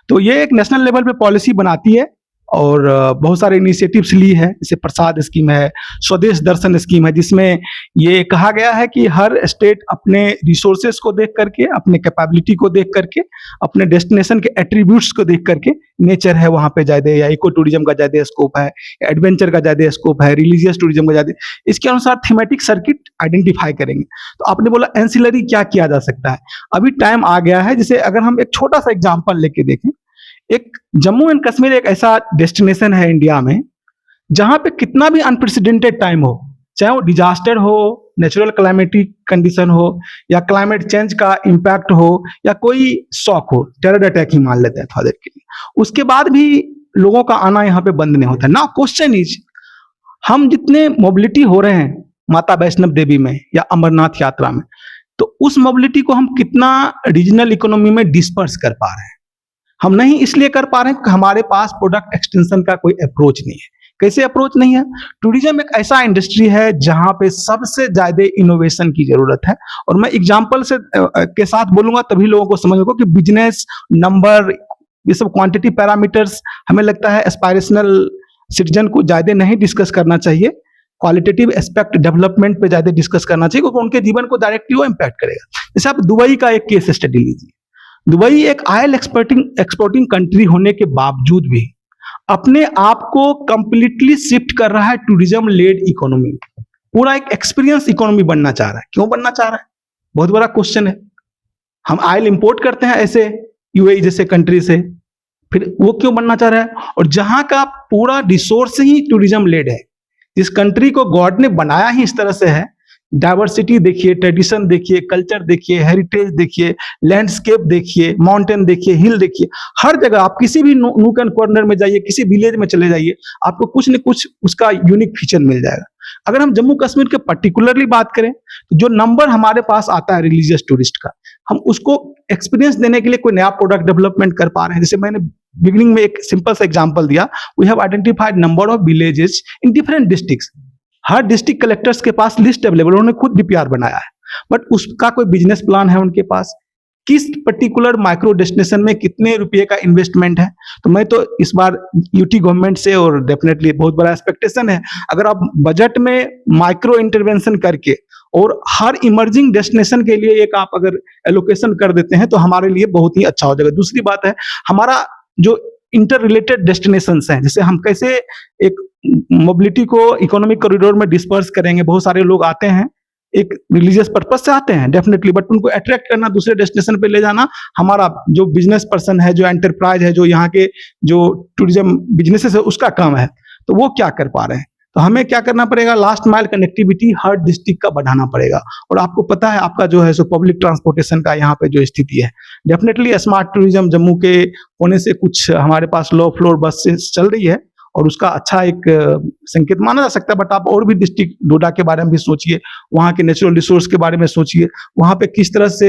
तो ये एक नेशनल लेवल पे पॉलिसी बनाती है और बहुत सारे इनिशिएटिव्स ली है, जैसे प्रसाद स्कीम है, स्वदेश दर्शन स्कीम है, जिसमें ये कहा गया है कि हर स्टेट अपने रिसोर्सेस को देख करके, अपने कैपेबिलिटी को देख करके, अपने डेस्टिनेशन के एट्रीब्यूट्स को देख करके, नेचर है वहाँ पे ज़्यादा या इको टूरिज्म का ज़्यादा स्कोप है, एडवेंचर का ज़्यादा स्कोप है, रिलीजियस टूरिज्म का ज़्यादा, इसके अनुसार थीमेटिक सर्किट आइडेंटिफाई करेंगे। तो आपने बोला एंसिलरी क्या किया जा सकता है, अभी टाइम आ गया है। जैसे अगर हम एक छोटा सा एग्जाम्पल लेके देखें, एक जम्मू एंड कश्मीर एक ऐसा डेस्टिनेशन है इंडिया में जहां पे कितना भी अनप्रेसिडेंटेड टाइम हो, चाहे वो डिजास्टर हो, नेचुरल क्लाइमेटिक कंडीशन हो, या क्लाइमेट चेंज का इम्पैक्ट हो, या कोई शॉक हो, टेरर अटैक ही मान लेते हैं थोड़ा देर के लिए, उसके बाद भी लोगों का आना यहाँ पे बंद नहीं होता। नाउ क्वेश्चन इज, हम जितने मोबिलिटी हो रहे हैं माता वैष्णव देवी में या अमरनाथ यात्रा में, तो उस मोबिलिटी को हम कितना रीजनल इकोनॉमी में डिस्पर्स कर पा रहे हैं? हम नहीं इसलिए कर पा रहे हैं कि हमारे पास प्रोडक्ट एक्सटेंशन का कोई अप्रोच नहीं है। कैसे अप्रोच नहीं है? टूरिज्म एक ऐसा इंडस्ट्री है जहां पे सबसे ज्यादा इनोवेशन की जरूरत है, और मैं एग्जांपल से के साथ बोलूंगा तभी लोगों को समझ होगा कि बिजनेस नंबर, ये सब क्वांटिटी पैरामीटर्स हमें लगता है एस्पायरेशनल सिटीजन को ज्यादा नहीं डिस्कस करना चाहिए, क्वालिटेटिव एस्पेक्ट डेवलपमेंट पे ज्यादा डिस्कस करना चाहिए, क्योंकि उनके जीवन को डायरेक्टली वो इम्पैक्ट करेगा। जैसे आप दुबई का एक केस स्टडी लीजिए। दुबई एक ऑयल एक्सपोर्टिंग कंट्री होने के बावजूद भी अपने आप को कंप्लीटली शिफ्ट कर रहा है टूरिज्म लेड इकोनॉमी, पूरा एक एक्सपीरियंस इकोनॉमी बनना चाह रहा है। क्यों बनना चाह रहा है? बहुत बड़ा क्वेश्चन है। हम ऑयल इंपोर्ट करते हैं ऐसे यूएई जैसे कंट्री से, फिर वो क्यों बनना चाह रहा है? और जहां का पूरा रिसोर्स ही टूरिज्म लेड है, जिस कंट्री को गॉड ने बनाया ही इस तरह से है, डाइवर्सिटी देखिए, ट्रेडिशन देखिए, कल्चर देखिए, हेरिटेज देखिए, लैंडस्केप देखिए, माउंटेन देखिए, हिल देखिए, हर जगह आप किसी भी नूक एंड कॉर्नर में जाइए, किसी विलेज में चले जाइए, आपको कुछ न कुछ उसका यूनिक फीचर मिल जाएगा। अगर हम जम्मू कश्मीर के पर्टिकुलरली बात करें, तो जो नंबर हमारे पास आता है रिलीजियस टूरिस्ट का, हम उसको एक्सपीरियंस देने के लिए कोई नया प्रोडक्ट डेवलपमेंट कर पा रहे हैं। जैसे मैंने बिगिनिंग में एक सिंपल सा एग्जांपल दिया, we have identified number of villages in different districts. हर डिस्ट्रिक्ट कलेक्टर्स के पास लिस्ट अवेलेबल, उन्होंने खुद डीपीआर बनाया है, बट उसका कोई बिजनेस प्लान है उनके पास? किस पर्टिकुलर माइक्रो डेस्टिनेशन में कितने रुपए का इन्वेस्टमेंट है। तो मैं तो इस बार यूटी गवर्नमेंट से, और डेफिनेटली बहुत बड़ा एक्सपेक्टेशन है, अगर आप बजट में माइक्रो इंटरवेंशन करके और हर इमर्जिंग डेस्टिनेशन के लिए एक आप अगर एलोकेशन कर देते हैं तो हमारे लिए बहुत ही अच्छा हो जाएगा। दूसरी बात है, हमारा जो इंटर रिलेटेड डेस्टिनेशंस हैं, जैसे हम कैसे एक मोबिलिटी को इकोनॉमिक कॉरिडोर में डिस्पर्स करेंगे। बहुत सारे लोग आते हैं एक रिलीजियस पर्पज से आते हैं डेफिनेटली, बट उनको अट्रैक्ट करना, दूसरे डेस्टिनेशन पे ले जाना हमारा जो बिजनेस पर्सन है, जो एंटरप्राइज है, जो यहाँ के जो टूरिज्म बिजनेसेस है, उसका काम है। तो वो क्या कर पा रहे हैं, तो हमें क्या करना पड़ेगा, लास्ट माइल कनेक्टिविटी हर डिस्ट्रिक्ट का बढ़ाना पड़ेगा। और आपको पता है आपका जो है सो पब्लिक ट्रांसपोर्टेशन का यहाँ पे जो स्थिति है, डेफिनेटली स्मार्ट टूरिज्म जम्मू के होने से कुछ हमारे पास लो फ्लोर बस चल रही है और उसका अच्छा एक संकेत माना जा सकता है। बट आप और भी डिस्ट्रिक्ट डोडा के बारे में भी सोचिए, वहाँ के नेचुरल रिसोर्स के बारे में सोचिए, वहाँ पे किस तरह से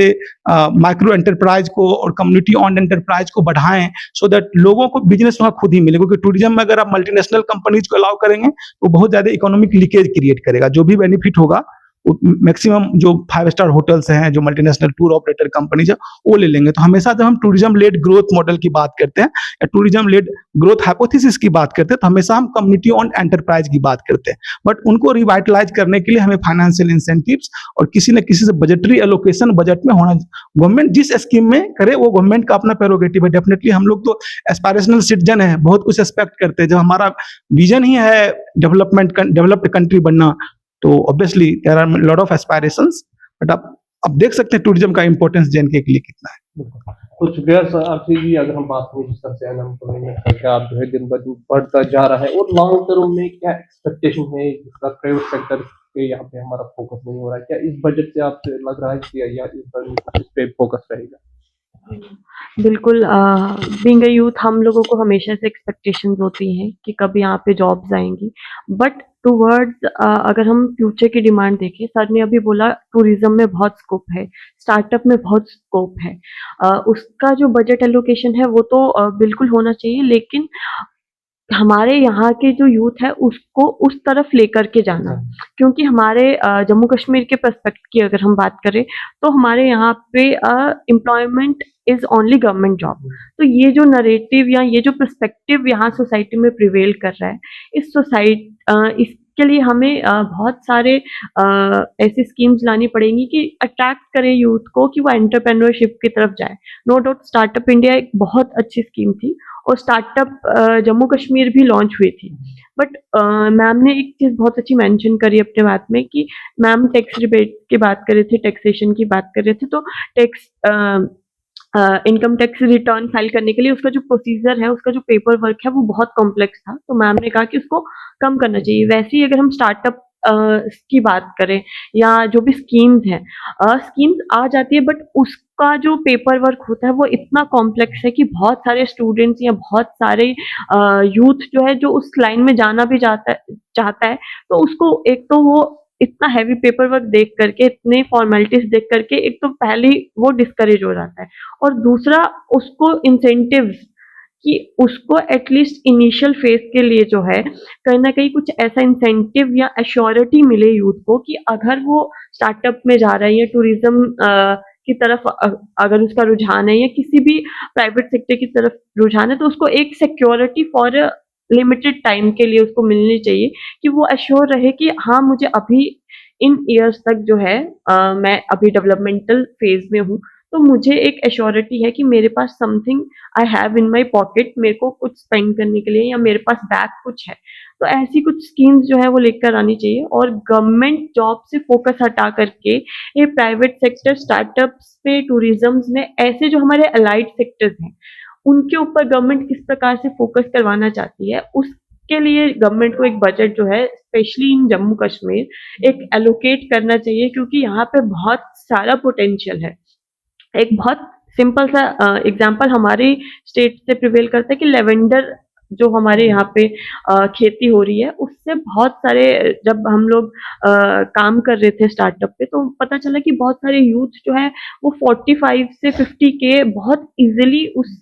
माइक्रो एंटरप्राइज को और कम्युनिटी ऑन एंटरप्राइज को बढ़ाएं, सो दैट लोगों को बिजनेस वहाँ खुद ही मिले। क्योंकि टूरिज्म में अगर आप मल्टीनेशनल कंपनीज को अलाउ करेंगे तो बहुत ज्यादा इकोनॉमिक लीकेज क्रिएट करेगा। जो भी बेनिफिट होगा मैक्सिमम जो 5 स्टार होटल्स हैं, जो मल्टीनेशनल टूर ऑपरेटर कंपनीज है, वो ले लेंगे। तो हमेशा जब हम टूरिज्म लेड ग्रोथ मॉडल की बात करते हैं या टूरिज्म लेड ग्रोथ हाइपोथेसिस की बात करते हैं, तो हमेशा हम कम्युनिटी ऑन एंटरप्राइज की बात करते हैं। बट उनको रिवाइटलाइज करने के लिए हमें फाइनेंशियल इंसेंटिव्स और किसी न किसी से बजटरी एलोकेशन बजट में होना। गवर्नमेंट जिस स्कीम में करे वो गवर्नमेंट का अपना प्रेरोगेटिव है। डेफिनेटली हम लोग तो एस्पायरेशनल सिटीजन है, बहुत कुछ एक्सपेक्ट करते हैं। जब हमारा विजन ही है डेवलप्ड कंट्री बनना, तो obviously there are lot of aspirations. But आप देख सकते हैं टूरिज्म का इंपॉर्टेंस जेएनके के लिए कितना है। कुछ शुक्रिया सर आपसे जी। अगर हम बात करें जिस तरह से अनएम्प्लॉयमेंट का क्या आप जो है दिन ब दिन बढ़ता जा रहा है, और लॉन्ग टर्म में क्या एक्सपेक्टेशन है, जिसका प्राइवेट सेक्टर पे यहाँ पे हमारा फोकस नहीं हो रहा है, क्या इस बजट से आपसे लग रहा है कि या इस पे फोकस रहेगा? बिल्कुल, बीइंग अ यूथ हम लोगों को हमेशा से एक्सपेक्टेशंस होती हैं कि कब यहाँ पे जॉब्स आएंगी। बट टूवर्ड्स अगर हम फ्यूचर की डिमांड देखें, सर ने अभी बोला टूरिज्म में बहुत स्कोप है, स्टार्टअप में बहुत स्कोप है। उसका जो बजट एलोकेशन है वो तो बिल्कुल होना चाहिए, लेकिन हमारे यहाँ के जो यूथ है उसको उस तरफ लेकर के जाना। क्योंकि हमारे जम्मू कश्मीर के पर्सपेक्टिव की अगर हम बात करें तो हमारे यहाँ पे employment is only government job. तो ये जो नरेटिव या ये जो पर्सपेक्टिव यहाँ सोसाइटी में प्रिवेल कर रहा है, इसके लिए हमें बहुत सारे ऐसी स्कीम्स लानी पड़ेंगी कि अट्रैक्ट करें यूथ को कि वो एंटरप्रेन्योरशिप की तरफ जाए। नो डाउट स्टार्टअप इंडिया एक बहुत अच्छी स्कीम थी और स्टार्टअप जम्मू कश्मीर भी लॉन्च हुई थी। बट मैम ने एक चीज़ बहुत अच्छी मेंशन करी अपने बात में कि मैम टैक्स रिबेट की बात कर रहे थे, टैक्सेशन की बात कर रहे थे। तो tax income tax return file करने के लिए उसका जो प्रोसीजर है, उसका जो पेपर वर्क है वो बहुत कॉम्प्लेक्स था। तो मैम ने कहा कि उसको कम करना चाहिए। वैसे ही अगर हम स्टार्टअप की बात करें या जो भी स्कीम्स हैं, स्कीम्स आ जाती है बट उसका जो पेपर वर्क होता है वो इतना कॉम्प्लेक्स है कि बहुत सारे स्टूडेंट्स या बहुत सारे यूथ जो है जो उस लाइन में जाना भी चाहता है, तो उसको एक तो वो इतना हैवी पेपर वर्क देख करके, इतने फॉर्मेलिटीज देख करके एक तो पहले वो डिस्करेज हो जाता है, और दूसरा उसको इंसेंटिव्स कि उसको एटलीस्ट इनिशियल फेज के लिए जो है कहीं ना कहीं कुछ ऐसा इंसेंटिव या एश्योरिटी मिले यूथ को कि अगर वो स्टार्टअप में जा रहा है या टूरिज्म की तरफ अगर उसका रुझान है या किसी भी प्राइवेट सेक्टर की तरफ रुझान है, तो उसको एक सिक्योरिटी फॉर लिमिटेड टाइम के लिए उसको मिलनी चाहिए कि वो एश्योर रहे कि हाँ मुझे अभी इन ईयर्स तक जो है मैं अभी डेवलपमेंटल फेज में हूँ, तो मुझे एक एश्योरिटी है कि मेरे पास something I have in my pocket, मेरे को कुछ स्पेंड करने के लिए या मेरे पास बैक कुछ है। तो ऐसी कुछ स्कीम्स जो है वो लेकर आनी चाहिए और गवर्नमेंट जॉब से फोकस हटा करके ये प्राइवेट सेक्टर, स्टार्टअप्स पे, टूरिज्म में, ऐसे जो हमारे अलाइड सेक्टर्स हैं उनके ऊपर गवर्नमेंट किस प्रकार से फोकस करवाना चाहती है, उसके लिए गवर्नमेंट को एक बजट जो है स्पेशली इन जम्मू कश्मीर एक एलोकेट करना चाहिए, क्योंकि यहाँ पे बहुत सारा पोटेंशियल है। एक बहुत सिंपल सा एग्जांपल हमारे स्टेट से प्रिवेल करता है कि लेवेंडर जो हमारे यहाँ पे खेती हो रही है, उससे बहुत सारे, जब हम लोग काम कर रहे थे स्टार्टअप पे, तो पता चला कि बहुत सारे यूथ जो है वो 45 से 50 के बहुत इजीली उस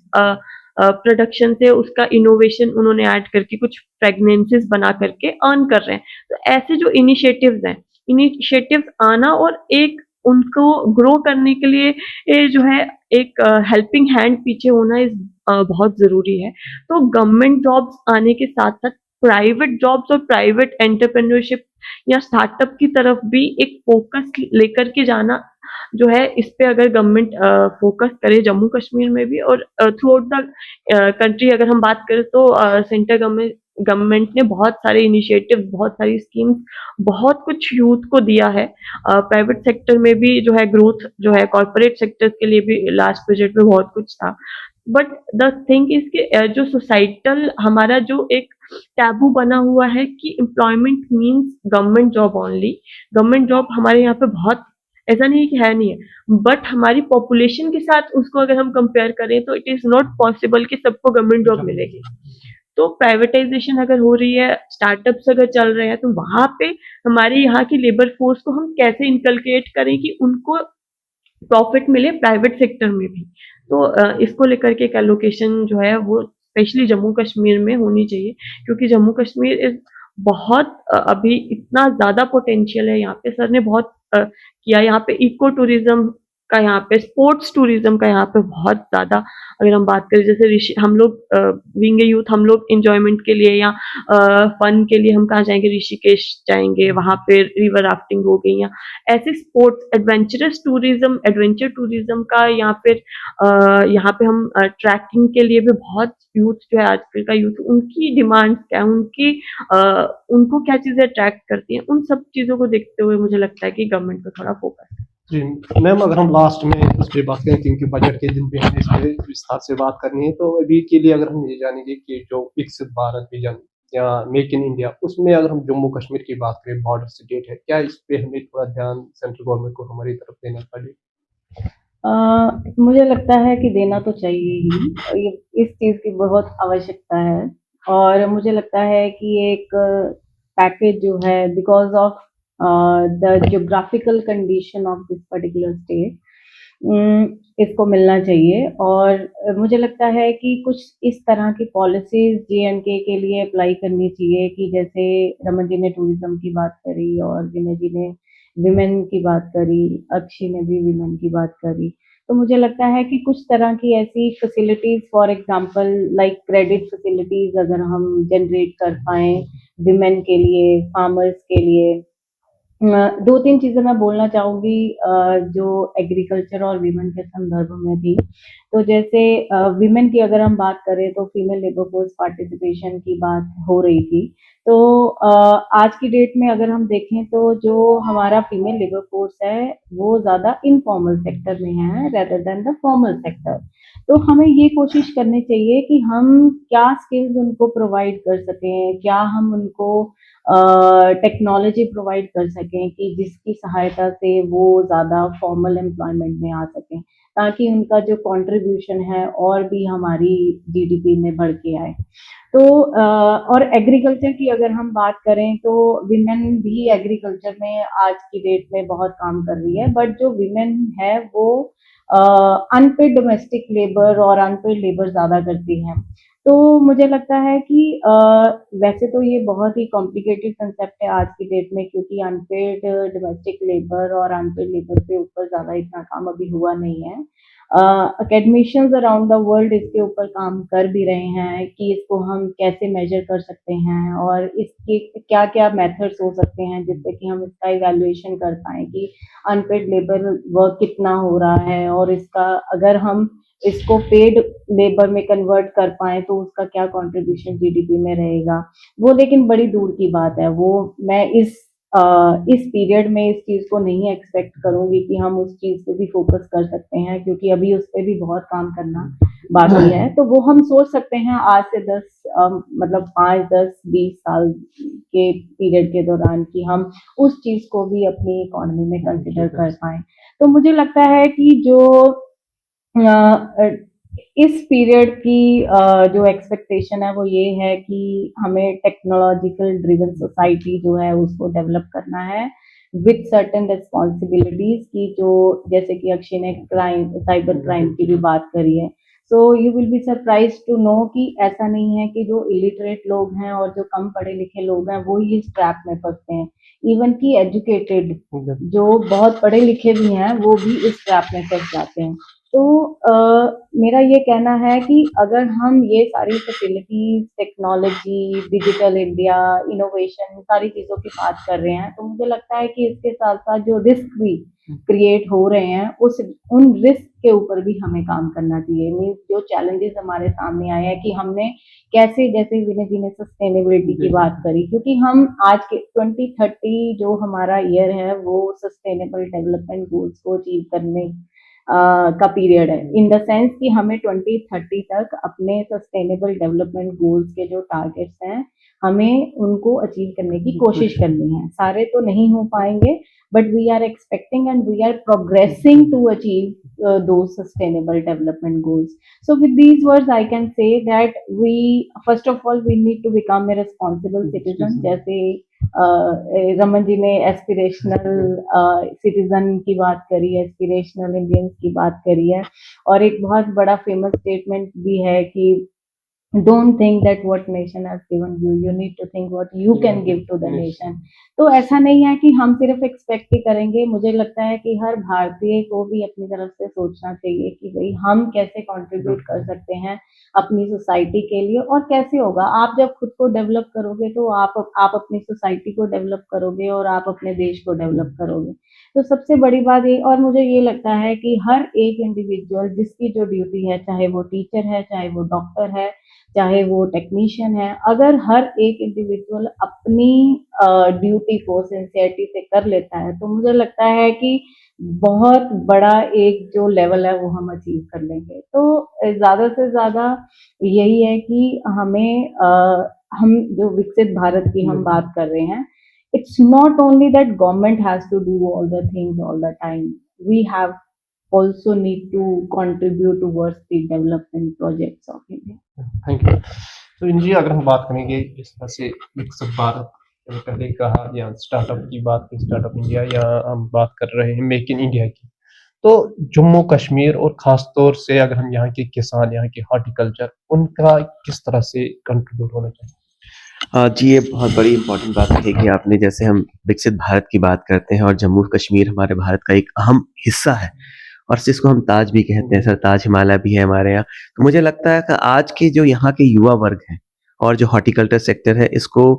प्रोडक्शन से, उसका इनोवेशन उन्होंने ऐड करके कुछ फ्रेगनेंसेस बना करके अर्न कर रहे हैं। तो ऐसे जो इनिशिएटिव्स हैं, इनिशिएटिव्स आना और एक उनको ग्रो करने के लिए ये जो है एक हेल्पिंग हैंड पीछे होना इस बहुत ज़रूरी है। तो गवर्नमेंट जॉब्स आने के साथ-साथ प्राइवेट जॉब्स और प्राइवेट एंटरप्रेन्योरशिप या स्टार्टअप की तरफ भी एक फ़ोकस लेकर के जाना जो है, इस पे अगर गवर्नमेंट फ़ोकस करे जम्मू कश्मीर में भी और थ्रू आउट द कंट्री अगर हम बात करें तो सेंट्रल गवर्नमेंट ने बहुत सारे इनिशिएटिव, बहुत सारी स्कीम्स, बहुत कुछ यूथ को दिया है। प्राइवेट सेक्टर में भी जो है ग्रोथ जो है कॉर्पोरेट सेक्टर के लिए भी लास्ट बजट में बहुत कुछ था। बट द थिंग इज़ कि जो सोसाइटल हमारा जो एक टैबू बना हुआ है कि employment means government job only. Government job हमारे यहाँ पे बहुत ऐसा नहीं है कि है नहीं है, बट हमारी पॉपुलेशन के साथ उसको अगर हम कंपेयर करें तो इट इज़ नॉट पॉसिबल कि सबको गवर्नमेंट जॉब मिलेगी। तो प्राइवेटाइज़ेशन अगर हो रही है, स्टार्टअप्स अगर चल रहे हैं, तो वहाँ पे हमारे यहाँ की लेबर फोर्स को हम कैसे इनकलकेट करें कि उनको प्रॉफिट मिले प्राइवेट सेक्टर में भी। तो इसको लेकर के एक एलोकेशन जो है वो स्पेशली जम्मू कश्मीर में होनी चाहिए, क्योंकि जम्मू कश्मीर इज़ बहुत अभी इतना ज़्यादा पोटेंशियल है यहाँ पे। सर ने बहुत किया यहाँ पे, इको टूरिज़्म का यहाँ पे, स्पोर्ट्स टूरिज़्म का यहाँ पे बहुत ज़्यादा अगर हम बात करें, जैसे हम लोग बीइंग ए यूथ हम लोग एन्जॉयमेंट के लिए या फन के लिए हम कहाँ जाएँगे, ऋषिकेश जाएँगे, वहाँ पे रिवर राफ्टिंग हो गई या ऐसे sports adventurous tourism, adventure tourism का या फिर यहाँ पे हम ट्रैकिंग के लिए भी बहुत यूथ जो है आजकल का यूथ, उनकी डिमांड्स क्या है, उनको क्या चीज़ें अट्रैक्ट करती हैं, उन सब चीज़ों को देखते हुए मुझे लगता है कि गवर्नमेंट को थोड़ा फोकस है। जी मैम, अगर हम लास्ट में इस पे बात करें क्योंकि बजट के दिन पे हमें इस पे विस्तार से बात करनी है, तो अभी के लिए अगर हम ये जानेंगे कि जो विकसित भारत विजन या मेक इन इंडिया, उसमें अगर हम जम्मू कश्मीर की बात करें, बॉर्डर स्टेट है, क्या इस पे हमें थोड़ा ध्यान सेंट्रल गवर्नमेंट को हमारी तरफ देना चाहिए? मुझे लगता है कि देना तो चाहिए ही। इस चीज़ की बहुत आवश्यकता है और मुझे लगता है कि एक पैकेज जो है because of the geographical condition of this particular state इसको मिलना चाहिए और मुझे लगता है कि कुछ इस तरह की पॉलिसीज़ जे-एंड-के के लिए अप्लाई करनी चाहिए कि जैसे रमन जी ने टूरिज़्म की बात करी और विनय जी ने विमेन की बात करी, अक्षी ने भी विमेन की बात करी। तो मुझे लगता है कि कुछ तरह की ऐसी facilities for example like credit facilities अगर हम जनरेट कर पाएँ विमेन के लिए, फार्मर्स के लिए। 2-3 चीज़ें मैं बोलना चाहूँगी जो एग्रीकल्चर और वीमेन के संदर्भ में थी। तो जैसे वीमेन की अगर हम बात करें तो फीमेल लेबर फोर्स पार्टिसिपेशन की बात हो रही थी। तो आज की डेट में अगर हम देखें तो जो हमारा फीमेल लेबर फोर्स है, वो ज़्यादा इनफॉर्मल सेक्टर में है rather than the formal sector. तो हमें ये कोशिश करनी चाहिए कि हम क्या स्किल्स उनको प्रोवाइड कर सकें, क्या हम उनको टेक्नोलॉजी प्रोवाइड कर सकें कि जिसकी सहायता से वो ज़्यादा फॉर्मल एम्प्लॉयमेंट में आ सकें, ताकि उनका जो कंट्रीब्यूशन है और भी हमारी जीडीपी में बढ़ के आए। तो और एग्रीकल्चर की अगर हम बात करें तो विमेन भी एग्रीकल्चर में आज की डेट में बहुत काम कर रही है, बट जो विमेन है वो अनपेड डोमेस्टिक लेबर और अनपेड लेबर ज़्यादा करती हैं। तो मुझे लगता है कि वैसे तो ये बहुत ही कॉम्प्लिकेटेड कंसेप्ट है आज की डेट में, क्योंकि अनपेड डोमेस्टिक लेबर और अनपेड लेबर के ऊपर ज़्यादा इतना काम अभी हुआ नहीं है। अकेडमिशियंस अराउंड द वर्ल्ड इसके ऊपर काम कर भी रहे हैं कि इसको हम कैसे मेजर कर सकते हैं और इसके क्या-क्या मेथड्स हो सकते हैं जिससे कि हम इसका इवैल्यूएशन कर पाएँ कि अनपेड लेबर वर्क कितना हो रहा है और इसका अगर हम इसको पेड लेबर में कन्वर्ट कर पाएँ तो उसका क्या कंट्रीब्यूशन जीडीपी में रहेगा। वो लेकिन बड़ी दूर की बात है। वो मैं इस पीरियड में इस चीज़ को नहीं एक्सपेक्ट करूँगी कि हम उस चीज़ पे भी फ़ोकस कर सकते हैं, क्योंकि अभी उस पे भी बहुत काम करना बाकी है। तो वो हम सोच सकते हैं आज से 10 मतलब 5, 10, 20 साल के पीरियड के दौरान कि हम उस चीज़ को भी अपनी इकोनॉमी में कंसिडर कर पाएँ। तो मुझे लगता है कि जो इस पीरियड की जो एक्सपेक्टेशन है वो ये है कि हमें टेक्नोलॉजिकल ड्रिवन सोसाइटी जो है उसको डेवलप करना है विद सर्टेन रिस्पॉन्सिबिलिटीज की, जो जैसे कि अक्षय ने क्राइम साइबर क्राइम की भी बात करी है। So you will be surprise to know कि ऐसा नहीं है कि जो इलिटरेट लोग हैं और जो कम पढ़े लिखे लोग हैं वो ही इस ट्रैप में फंसते हैं। इवन की एजुकेटेड जो बहुत पढ़े लिखे भी हैं वो भी इस ट्रैप में फंस जाते हैं। तो मेरा ये कहना है कि अगर हम ये सारी facilities, technology, digital India, innovation, सारी चीज़ों की बात कर रहे हैं, तो मुझे लगता है कि इसके साथ-साथ जो रिस्क भी क्रिएट हो रहे हैं, उन रिस्क के ऊपर भी हमें काम करना चाहिए। मीन्स जो चैलेंजेस हमारे सामने आए हैं कि हमने कैसे, जैसे विनय जी ने सस्टेनेबिलिटी की बात करी, क्योंकि हम आज के 2030 जो हमारा ईयर है वो सस्टेनेबल डेवलपमेंट गोल्स को अचीव करने का पीरियड है, इन द सेंस कि हमें 2030 तक अपने सस्टेनेबल डेवलपमेंट गोल्स के जो टारगेट्स हैं हमें उनको अचीव करने की कोशिश करनी है। सारे तो नहीं हो पाएंगे, but we are expecting and we are progressing to achieve those sustainable development goals. So with these words I can say that we first of all we need to become a responsible citizen, जैसे रमन जी ने एस्पिरेशनल सिटीजन की बात करी है, एस्पिरेशनल इंडियंस की बात करी है, और एक बहुत बड़ा फेमस स्टेटमेंट भी है कि don't think that what nation has given you, you need to think what you can give to the nation. तो ऐसा नहीं है कि हम सिर्फ एक्सपेक्ट ही करेंगे, मुझे लगता है कि हर भारतीय को भी अपनी तरफ से सोचना चाहिए कि भाई हम कैसे कंट्रीब्यूट कर सकते हैं अपनी सोसाइटी के लिए, और कैसे होगा, आप जब खुद को डेवलप करोगे तो आप अपनी सोसाइटी को डेवलप करोगे और आप अपने देश को डेवलप करोगे। तो सबसे बड़ी बात ये, और मुझे ये लगता है कि हर एक इंडिविजुअल जिसकी जो ड्यूटी है, चाहे वो टीचर है, चाहे वो डॉक्टर है, चाहे वो टेक्नीशियन है, अगर हर एक इंडिविजुअल अपनी ड्यूटी को सिंसियरिटी से कर लेता है तो मुझे लगता है कि बहुत बड़ा एक जो लेवल है वो हम अचीव कर लेंगे। तो ज़्यादा से ज़्यादा यही है कि हमें हम जो विकसित भारत की हम बात कर रहे हैं, it's not only that government has to do all the things all the time, we have also need to contribute towards the development projects of India. Thank you. तो इंजी, अगर हम बात करेंगे इस तरह से विकसित भारत, मैंने पहले कहा, या स्टार्टअप की बात की, स्टार्टअप इंडिया, या हम बात कर रहे हैं मेक इन इंडिया की, तो जम्मू कश्मीर और ख़ास तौर से अगर हम यहाँ के किसान, यहाँ के हॉर्टिकल्चर, उनका किस तरह से कंट्रीब्यूट होना चाहिए? जी, ये बहुत बड़ी इम्पोर्टेंट बात कही कि आपने, जैसे हम विकसित भारत की बात करते हैं और जम्मू कश्मीर हमारे भारत का एक अहम हिस्सा है और जिसको हम ताज भी कहते हैं, सर ताज हिमालय भी है हमारे यहाँ। तो मुझे लगता है कि आज के जो यहाँ के युवा वर्ग हैं और जो हॉर्टिकल्चर सेक्टर है, इसको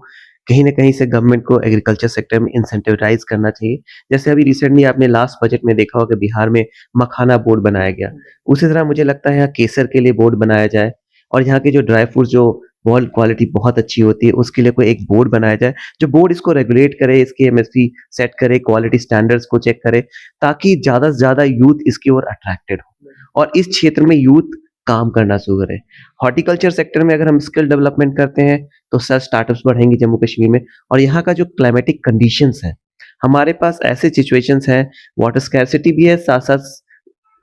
कहीं न कहीं से गवर्नमेंट को एग्रीकल्चर सेक्टर में इंसेंटिवाइज़ करना चाहिए। जैसे अभी रिसेंटली आपने लास्ट बजट में देखा होगा कि बिहार में मखाना बोर्ड बनाया गया। उसी तरह मुझे लगता है यहाँ केसर के लिए बोर्ड बनाया जाए और यहाँ के जो ड्राई फ्रूट जो बहुत क्वालिटी बहुत अच्छी होती है, उसके लिए कोई एक बोर्ड बनाया जाए, जो बोर्ड इसको रेगुलेट करे, इसकी एमएसपी सेट करे, क्वालिटी स्टैंडर्ड्स को चेक करे, ताकि ज़्यादा से ज़्यादा यूथ इसकी ओर अट्रैक्टेड हो और इस क्षेत्र में यूथ काम करना शुरू करे। हॉर्टिकल्चर सेक्टर में अगर हम स्किल डेवलपमेंट करते हैं तो सर स्टार्टअप्स बढ़ेंगे जम्मू कश्मीर में। और यहाँ का जो क्लाइमेटिक कंडीशंस है, हमारे पास ऐसे सिचुएशंस हैं, वाटर स्कैरसिटी भी है, साथ साथ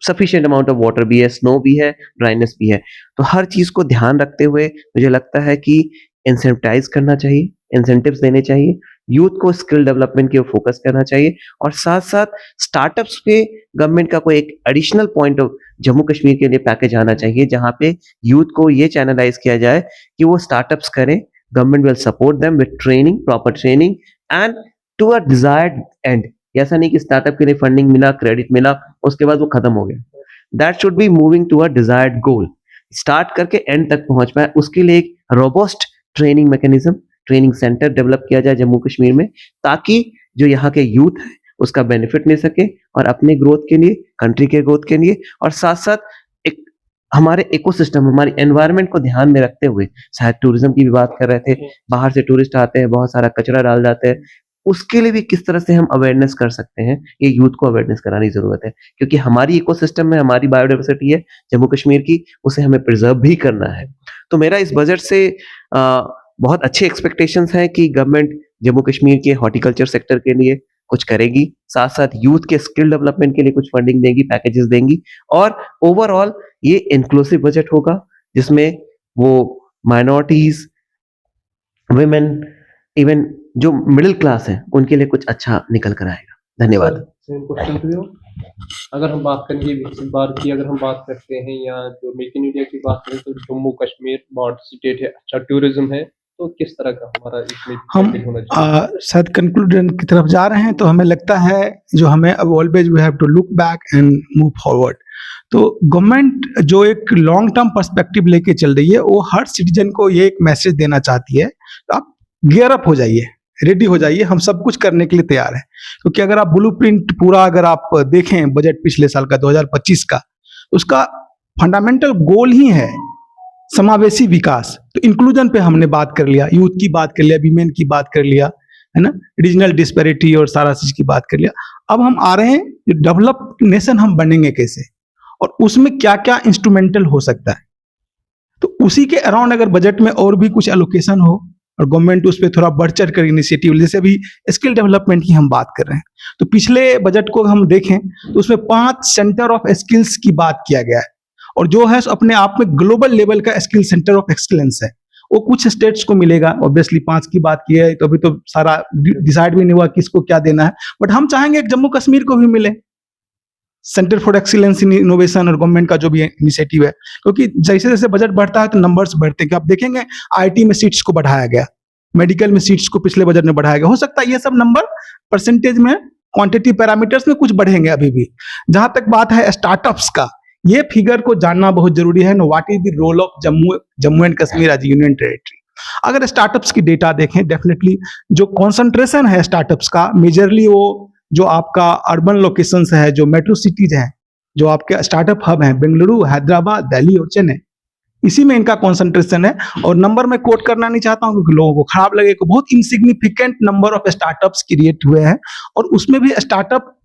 सफिशिएंट अमाउंट ऑफ वाटर भी है, स्नो भी है, ड्राइनेस भी है। तो हर चीज़ को ध्यान रखते हुए मुझे लगता है कि इंसेंटिवाइज करना चाहिए, इंसेंटिव्स देने चाहिए, यूथ को स्किल डेवलपमेंट की ओर फोकस करना चाहिए और साथ साथ स्टार्टअप्स पे गवर्नमेंट का कोई एक additional point of Jammu Kashmir के लिए पैकेज आना चाहिए, जहाँ पे यूथ को ये चैनलाइज किया जाए कि वो स्टार्टअप्स करें, government will support them with training, proper training and to a desired end. ऐसा नहीं कि स्टार्टअप के लिए फंडिंग मिला, क्रेडिट मिला, उसके बाद वो खत्म हो गया। That should be moving to a desired goal, start करके एंड तक पहुंच पाए। उसके लिए एक robust training mechanism, training centre develop किया जाए जम्मू कश्मीर में, ताकि जो यहाँ के यूथ है उसका बेनिफिट ले सके और अपने ग्रोथ के लिए, कंट्री के ग्रोथ के लिए, और साथ साथ एक हमारे इकोसिस्टम, हमारी एनवायरनमेंट को ध्यान में रखते हुए, शायद टूरिज्म की भी बात कर रहे थे, बाहर से टूरिस्ट आते हैं, बहुत सारा कचरा डाल जाते हैं, उसके लिए भी किस तरह से हम अवेयरनेस कर सकते हैं, ये यूथ को अवेयरनेस कराने की जरूरत है। क्योंकि हमारी इकोसिस्टम में हमारी बायोडाइवर्सिटी है जम्मू कश्मीर की, उसे हमें प्रिजर्व भी करना है। तो मेरा इस बजट से बहुत अच्छे एक्सपेक्टेशंस हैं कि गवर्नमेंट जम्मू कश्मीर के हॉर्टिकल्चर सेक्टर के लिए कुछ करेगी, साथ साथ यूथ के स्किल डेवलपमेंट के लिए कुछ फंडिंग देगी, पैकेजेस देंगी, और ओवरऑल ये इंक्लूसिव बजट होगा जिसमें वो माइनॉरिटीज, विमेन, इवन जो मिडिल क्लास है उनके लिए कुछ अच्छा निकल कर आएगा। धन्यवाद। अगर हम बात करेंगे विकसित भारत की, अगर हम बात करते हैं या जो मेक इन इंडिया की बात करें, तो जम्मू कश्मीर बॉर्डर स्टेट है, अच्छा टूरिज्म है, तो किस तरह का हमारा इसमें हम पैकेज होना चाहिए? शायद कंक्लूजन की तरफ जा रहे हैं, तो हमें लगता है जो हमें अब always we have to look back and move forward. तो गवर्नमेंट जो एक लॉन्ग टर्म पर्सपेक्टिव लेके चल रही है, वो हर सिटीजन को ये एक मैसेज देना चाहती है, तो आप गियर अप हो जाइए, रेडी हो जाइए, हम सब कुछ करने के लिए तैयार हैं। क्योंकि अगर आप ब्लूप्रिंट पूरा अगर आप देखें बजट पिछले साल का 2025 का, उसका फंडामेंटल गोल ही है समावेशी विकास। तो इंक्लूजन पे हमने बात कर लिया, यूथ की बात कर लिया, वीमेन की बात कर लिया, है ना, रीजनल डिस्पैरिटी और सारा चीज की बात कर लिया। अब हम आ रहे हैं डेवलप्ड नेशन हम बनेंगे कैसे, और उसमें क्या क्या इंस्ट्रूमेंटल हो सकता है। तो उसी के अराउंड अगर बजट में और भी कुछ एलोकेशन हो और गवर्नमेंट उस पर थोड़ा बढ़ चढ़ कर इनिशिएटिव, जैसे अभी स्किल डेवलपमेंट की हम बात कर रहे हैं, तो पिछले बजट को हम देखें तो उसमें 5 सेंटर ऑफ स्किल्स की बात किया गया है, और जो है अपने आप में ग्लोबल लेवल का स्किल सेंटर ऑफ एक्सीलेंस है। वो कुछ स्टेट्स को मिलेगा, ऑब्वियसली 5 की बात की है, तो अभी तो सारा डिसाइड भी नहीं हुआ किसको क्या देना है, बट हम चाहेंगे कि जम्मू कश्मीर को भी मिले centre for excellence in innovation, और गवर्नमेंट का जो भी इनिशिएटिव है। क्योंकि जैसे जैसे बजट बढ़ता है तो नंबर्स बढ़ते हैं, कि आप देखेंगे आईटी में सीट्स को बढ़ाया गया, मेडिकल में सीट्स को पिछले बजट में बढ़ाया गया। हो सकता है ये सब नंबर परसेंटेज में, क्वांटिटी पैरामीटर्स में कुछ बढ़ेंगे अभी भी। जहां तक बात है स्टार्टअप्स का, ये फिगर को जानना बहुत जरूरी है। What is the role of Jammu and Kashmir as union territory. अगर स्टार्टअप्स की डेटा देखें, डेफिनेटली जो कॉन्सेंट्रेशन है स्टार्टअप्स का, मेजरली वो जो आपका अर्बन लोकेशंस है, जो मेट्रो सिटीज हैं, जो आपके स्टार्टअप हब हैं, बेंगलुरु, हैदराबाद, दिल्ली और चेन्नई, इसी में इनका कॉन्सेंट्रेशन है। और नंबर मैं कोट करना नहीं चाहता हूं क्योंकि लोगों को खराब लगे, कि बहुत insignificant number of startups create हुए हैं, और उसमें भी स्टार्टअप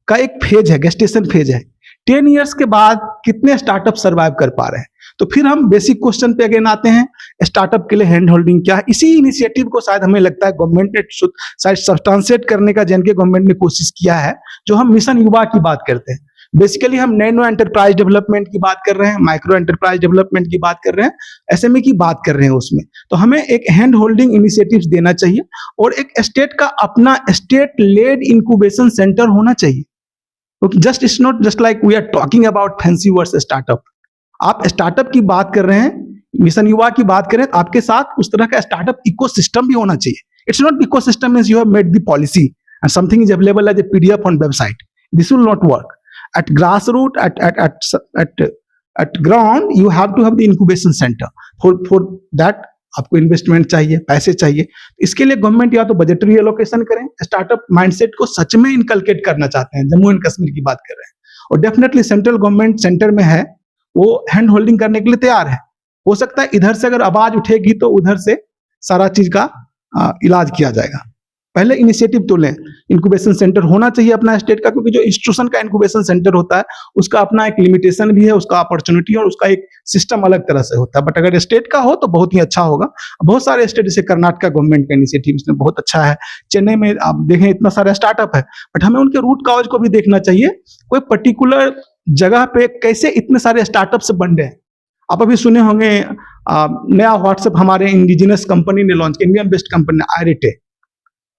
का एक फेज है, गेस्टेशन फेज है। 10 इयर्स के बाद कितने स्टार्टअप सर्वाइव कर पा रहे हैं। तो फिर हम बेसिक क्वेश्चन पे अगेन आते हैं, स्टार्टअप के लिए हैंड होल्डिंग क्या है। इसी इनिशिएटिव को शायद हमें लगता है गवर्नमेंट ने शायद सब्सटेंशिएट करने का जेएनके गवर्नमेंट ने कोशिश किया है, जो हम मिशन युवा की बात करते हैं। बेसिकली हम नैनो एंटरप्राइज डेवलपमेंट की बात कर रहे हैं, माइक्रो एंटरप्राइज डेवलपमेंट की बात कर रहे हैं, एसएमई की बात कर रहे हैं उसमें। तो हमें एक हैंड होल्डिंग इनिशिएटिव्स देना चाहिए, और एक स्टेट का अपना स्टेट लेड इंक्यूबेशन सेंटर होना चाहिए। Just it's not just like we are talking about fancy words startup. आप स्टार्टअप की बात कर रहे हैं, मिशन युवा की बात करें, तो आपके साथ उस तरह का स्टार्टअप इकोसिस्टम भी होना चाहिए। It's not ecosystem means you have made the policy and something is available as a PDF on website. This will not work at grassroots, at ground. You have to have the incubation center. For that आपको इन्वेस्टमेंट चाहिए, पैसे चाहिए। इसके लिए गवर्नमेंट या तो बजटरी एलोकेशन करें, स्टार्टअप माइंडसेट को सच में इनकलकेट करना चाहते हैं, जम्मू एंड कश्मीर की बात कर रहे हैं, और डेफिनेटली सेंट्रल गवर्नमेंट सेंटर में है, वो हैंड होल्डिंग करने के लिए तैयार है। हो सकता है इधर से अगर आवाज उठेगी तो उधर से सारा चीज का इलाज किया जाएगा। पहले इनिशिएटिव तो लें, इंक्यूबेशन सेंटर होना चाहिए अपना स्टेट का, क्योंकि जो इंस्टीट्यूशन का इंक्यूबेशन सेंटर होता है उसका अपना एक लिमिटेशन भी है, उसका अपॉर्चुनिटी और उसका एक सिस्टम अलग तरह से होता है। बट अगर स्टेट का हो तो बहुत ही अच्छा होगा। बहुत सारे स्टेट, जैसे कर्नाटका गवर्नमेंट का इनिशिएटिव इसमें बहुत अच्छा है, चेन्नई में आप देखें इतना सारा स्टार्टअप है, बट हमें उनके रूट काज को भी देखना चाहिए। कोई पर्टिकुलर जगह पे कैसे इतने सारे स्टार्टअप्स बन रहे हैं। आप अभी सुने होंगे नया व्हाट्सएप हमारे इंडिजिनस कंपनी ने लॉन्च किया, इंडियन बेस्ड कंपनी आयरेटे,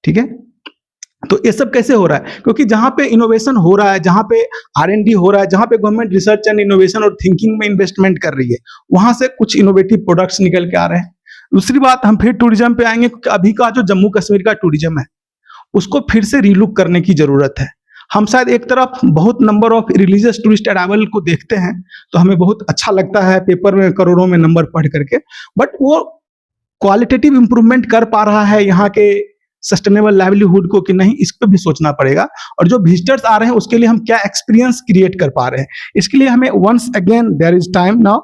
ठीक है। तो ये सब कैसे हो रहा है, क्योंकि जहां पे इनोवेशन हो रहा है, जहां पे R&D हो रहा है, जहां पे गवर्नमेंट रिसर्च एंड इनोवेशन और थिंकिंग में इन्वेस्टमेंट कर रही है, वहां से कुछ इनोवेटिव प्रोडक्ट्स निकल के आ रहे हैं। दूसरी बात, हम फिर टूरिज्म पे आएंगे, क्योंकि अभी का जो जम्मू कश्मीर का टूरिज्म है उसको फिर से रीलुक करने की जरूरत है। हम शायद एक तरफ बहुत number of religious tourist arrival को देखते हैं तो हमें बहुत अच्छा लगता है, पेपर में करोड़ों में नंबर पढ़ करके, बट वो क्वालिटेटिव इंप्रूवमेंट कर पा रहा है यहाँ के सस्टेनेबल लाइवलीहुड को कि नहीं, इस पर भी सोचना पड़ेगा। और जो विजिटर्स आ रहे हैं उसके लिए हम क्या एक्सपीरियंस क्रिएट कर पा रहे हैं, इसके लिए हमें once again there is time now,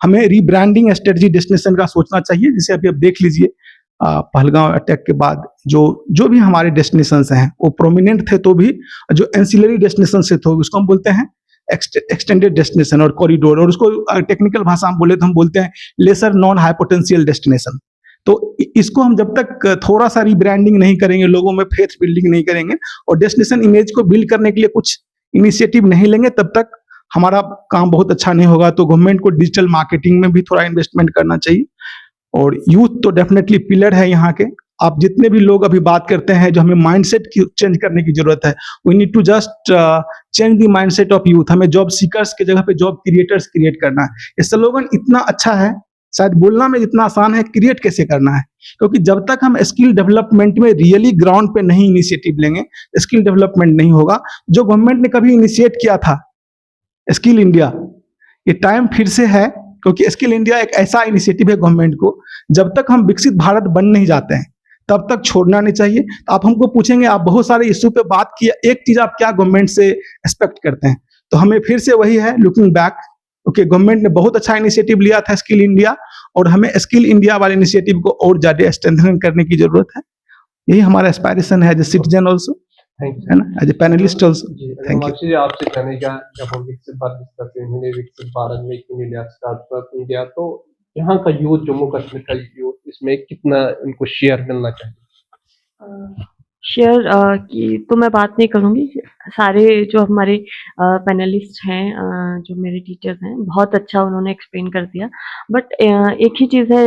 हमें रीब्रांडिंग स्ट्रेटजी डेस्टिनेशन का सोचना चाहिए। जैसे अभी आप देख लीजिए, पहलगांव अटैक के बाद जो भी हमारे डेस्टिनेशंस हैं वो प्रोमिनेंट थे, तो भी जो एंसिलरी डेस्टिनेशन से थे उसको हम बोलते हैं एक्सटेंडेड डेस्टिनेशन और कॉरिडोर, और उसको टेक्निकल भाषा में बोले तो हम बोलते हैं lesser non high potential destination. तो इसको हम जब तक थोड़ा सा रीब्रांडिंग नहीं करेंगे, लोगों में फेथ बिल्डिंग नहीं करेंगे और डेस्टिनेशन इमेज को बिल्ड करने के लिए कुछ इनिशिएटिव नहीं लेंगे, तब तक हमारा काम बहुत अच्छा नहीं होगा। तो गवर्नमेंट को डिजिटल मार्केटिंग में भी थोड़ा इन्वेस्टमेंट करना चाहिए, और यूथ तो डेफिनेटली पिलर है यहाँ के। आप जितने भी लोग अभी बात करते हैं, जो हमें माइंडसेट चेंज करने की जरूरत है, we need to just change the mindset of youth. हमें जॉब सीकर्स की जगह पे जॉब क्रिएटर्स क्रिएट करना है। ये स्लोगन इतना अच्छा है, शायद बोलना में जितना आसान है क्रिएट कैसे करना है, क्योंकि जब तक हम स्किल डेवलपमेंट में रियली ग्राउंड पे नहीं इनिशिएटिव लेंगे, स्किल डेवलपमेंट नहीं होगा। जो गवर्नमेंट ने कभी इनिशिएट किया था स्किल इंडिया, ये टाइम फिर से है, क्योंकि स्किल इंडिया एक ऐसा इनिशिएटिव है गवर्नमेंट को, जब तक हम विकसित भारत बन नहीं जाते हैं तब तक छोड़ना नहीं चाहिए। तो आप हमको पूछेंगे, आप बहुत सारे इश्यू पे बात किया, एक चीज आप क्या गवर्नमेंट से एक्सपेक्ट करते हैं, तो हमें फिर से वही है, लुकिंग बैक। ओके, गवर्नमेंट ने बहुत अच्छा इनिशिएटिव लिया था स्किल इंडिया, और हमें स्किल इंडिया वाले इनिशिएटिव को और ज्यादा स्ट्रेंथन करने की जरूरत है। यही हमारा एस्पायरेशन है as a citizen also, thank है ना, एज ए पैनलिस्ट ऑल्सो। जी। Thank you. जी, आपसे जानेगा, जब हम विकसित भारत करते हैं, विकसित भारत में इंडिया, स्टार्टअप इंडिया, तो यहाँ का यूथ, जम्मू कश्मीर का यूथ, इसमें कितना उनको शेयर मिलना चाहिए? शेयर की तो मैं बात नहीं करूँगी। सारे जो हमारे पैनलिस्ट हैं, जो मेरे टीचर्स हैं, बहुत अच्छा उन्होंने एक्सप्लेन कर दिया। बट एक ही चीज़ है,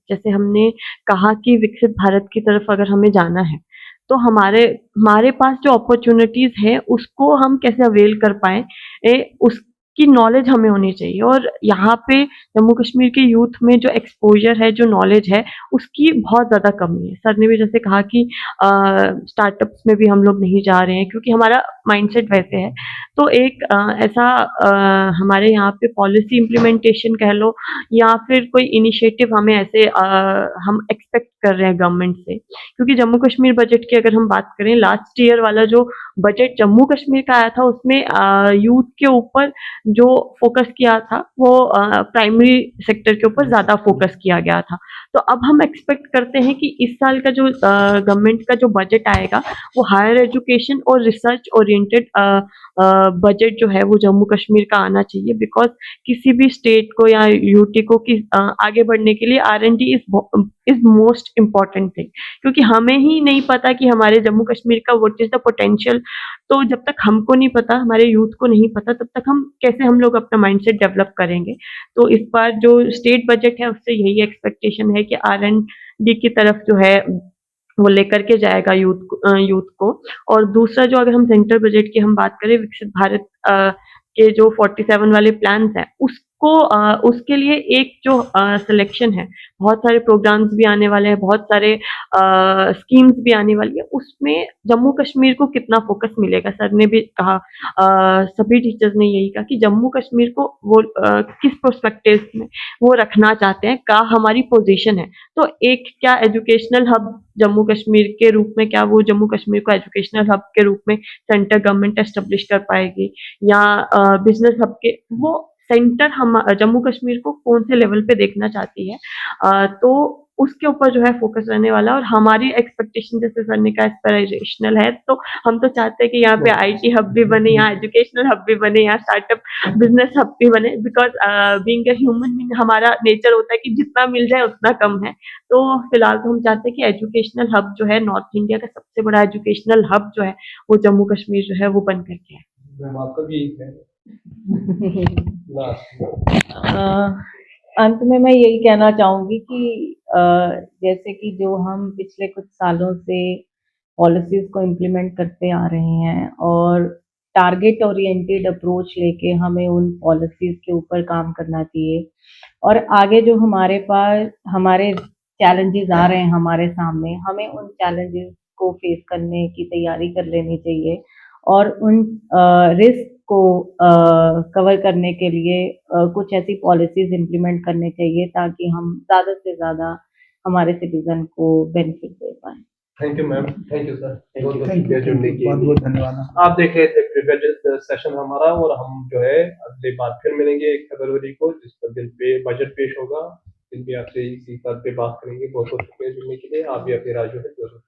जैसे हमने कहा कि विकसित भारत की तरफ अगर हमें जाना है, तो हमारे हमारे पास जो अपॉर्च्युनिटीज़ है उसको हम कैसे अवेल कर पाएँ, उसकी नॉलेज हमें होनी चाहिए। और यहाँ पे जम्मू कश्मीर के यूथ में जो एक्सपोज़र है, जो नॉलेज है, उसकी बहुत ज़्यादा कमी है। सर ने भी जैसे कहा कि स्टार्टअप्स में भी हम लोग नहीं जा रहे हैं क्योंकि हमारा माइंडसेट वैसे है। तो एक ऐसा हमारे यहाँ पे पॉलिसी इम्प्लीमेंटेशन कह लो, या फिर कोई इनिशिएटिव हमें ऐसे हम एक्सपेक्ट कर रहे हैं गवर्नमेंट से। क्योंकि जम्मू कश्मीर बजट की अगर हम बात करें, लास्ट ईयर वाला जो बजट जम्मू कश्मीर का आया था, उसमें यूथ के ऊपर जो फोकस किया था वो प्राइमरी सेक्टर के ऊपर ज़्यादा फोकस किया गया था। तो अब हम एक्सपेक्ट करते हैं कि इस साल का जो गवर्नमेंट का जो बजट आएगा, वो हायर एजुकेशन और रिसर्च ओरिएंटेड बजट जो है वो जम्मू कश्मीर का आना चाहिए। बिकॉज़ किसी भी स्टेट को या यूटी को आगे बढ़ने के लिए R&D is most important thing. क्योंकि हमें ही नहीं पता कि हमारे जम्मू कश्मीर का व्हाट इज़ द पोटेंशियल। तो जब तक हमको नहीं पता, हमारे यूथ को नहीं पता, तब तक हम लोग अपना माइंडसेट डेवलप करेंगे। तो इस बार जो स्टेट बजट है उससे यही एक्सपेक्टेशन है कि R&D की तरफ जो है वो लेकर के जाएगा यूथ को। और दूसरा, जो अगर हम सेंट्रल बजट की हम बात करें, विकसित भारत के जो 47 वाले प्लान्स हैं, उसके लिए एक जो सिलेक्शन है, बहुत सारे प्रोग्राम्स भी आने वाले हैं, बहुत सारे स्कीम्स भी आने वाली है, उसमें जम्मू कश्मीर को कितना फोकस मिलेगा। सर ने भी कहा, सभी टीचर्स ने यही कहा कि जम्मू कश्मीर को वो किस पर्सपेक्टिव में वो रखना चाहते हैं, क्या हमारी पोजीशन है। तो एक क्या एजुकेशनल हब जम्मू कश्मीर के रूप में, क्या वो जम्मू कश्मीर को एजुकेशनल हब के रूप में सेंट्रल गवर्नमेंट एस्टेब्लिश कर पाएगी, या बिजनेस हब के, वो सेंटर हम जम्मू कश्मीर को कौन से लेवल पे देखना चाहती है, तो उसके ऊपर जो है फोकस रहने वाला है। और हमारी एक्सपेक्टेशन, जैसे सर ने कहा, एस्पिरेशनल है, तो हम तो चाहते हैं कि यहाँ पे IT हब भी बने, यहाँ एजुकेशनल हब भी बने, यहाँ स्टार्टअप बिजनेस हब भी बने। Because being a human being, हमारा नेचर होता है कि जितना मिल जाए उतना कम है। तो फिलहाल तो हम चाहते हैं कि एजुकेशनल हब जो है, नॉर्थ इंडिया का सबसे बड़ा एजुकेशनल हब जो है, वो जम्मू कश्मीर जो है वो बन करके है। मैम, आपका भी यही है? अंत में मैं यही कहना चाहूँगी कि जैसे कि जो हम पिछले कुछ सालों से पॉलिसीज़ को इम्प्लीमेंट करते आ रहे हैं, और टारगेट ओरिएंटेड अप्रोच लेके हमें उन पॉलिसीज़ के ऊपर काम करना चाहिए। और आगे जो हमारे पास हमारे चैलेंजेस आ रहे हैं हमारे सामने, हमें उन चैलेंजेस को फेस करने की तैयारी कर लेनी चाहिए, और उन रिस्क को कवर करने के लिए कुछ ऐसी पॉलिसीज़ इम्प्लीमेंट करने चाहिए ताकि हम ज़्यादा से ज़्यादा हमारे सिटीज़न को बेनिफिट दे पाएँ। Thank you ma'am, thank you sir, बहुत बहुत थैंक शुक्रिया यू, जुड़ने के लिए। बहुत बहुत धन्यवाद। आप देख रहे थे प्रीवियस सेशन हमारा, और हम जो है अगली बार फिर मिलेंगे 1 फरवरी को, जिस पर दिन पे बजट पेश होगा। दिन भी आपसे इसी बात पे बात करेंगे। बहुत बहुत शुक्रिया जुड़ने के लिए। आप भी अपनी राय जो है जरूर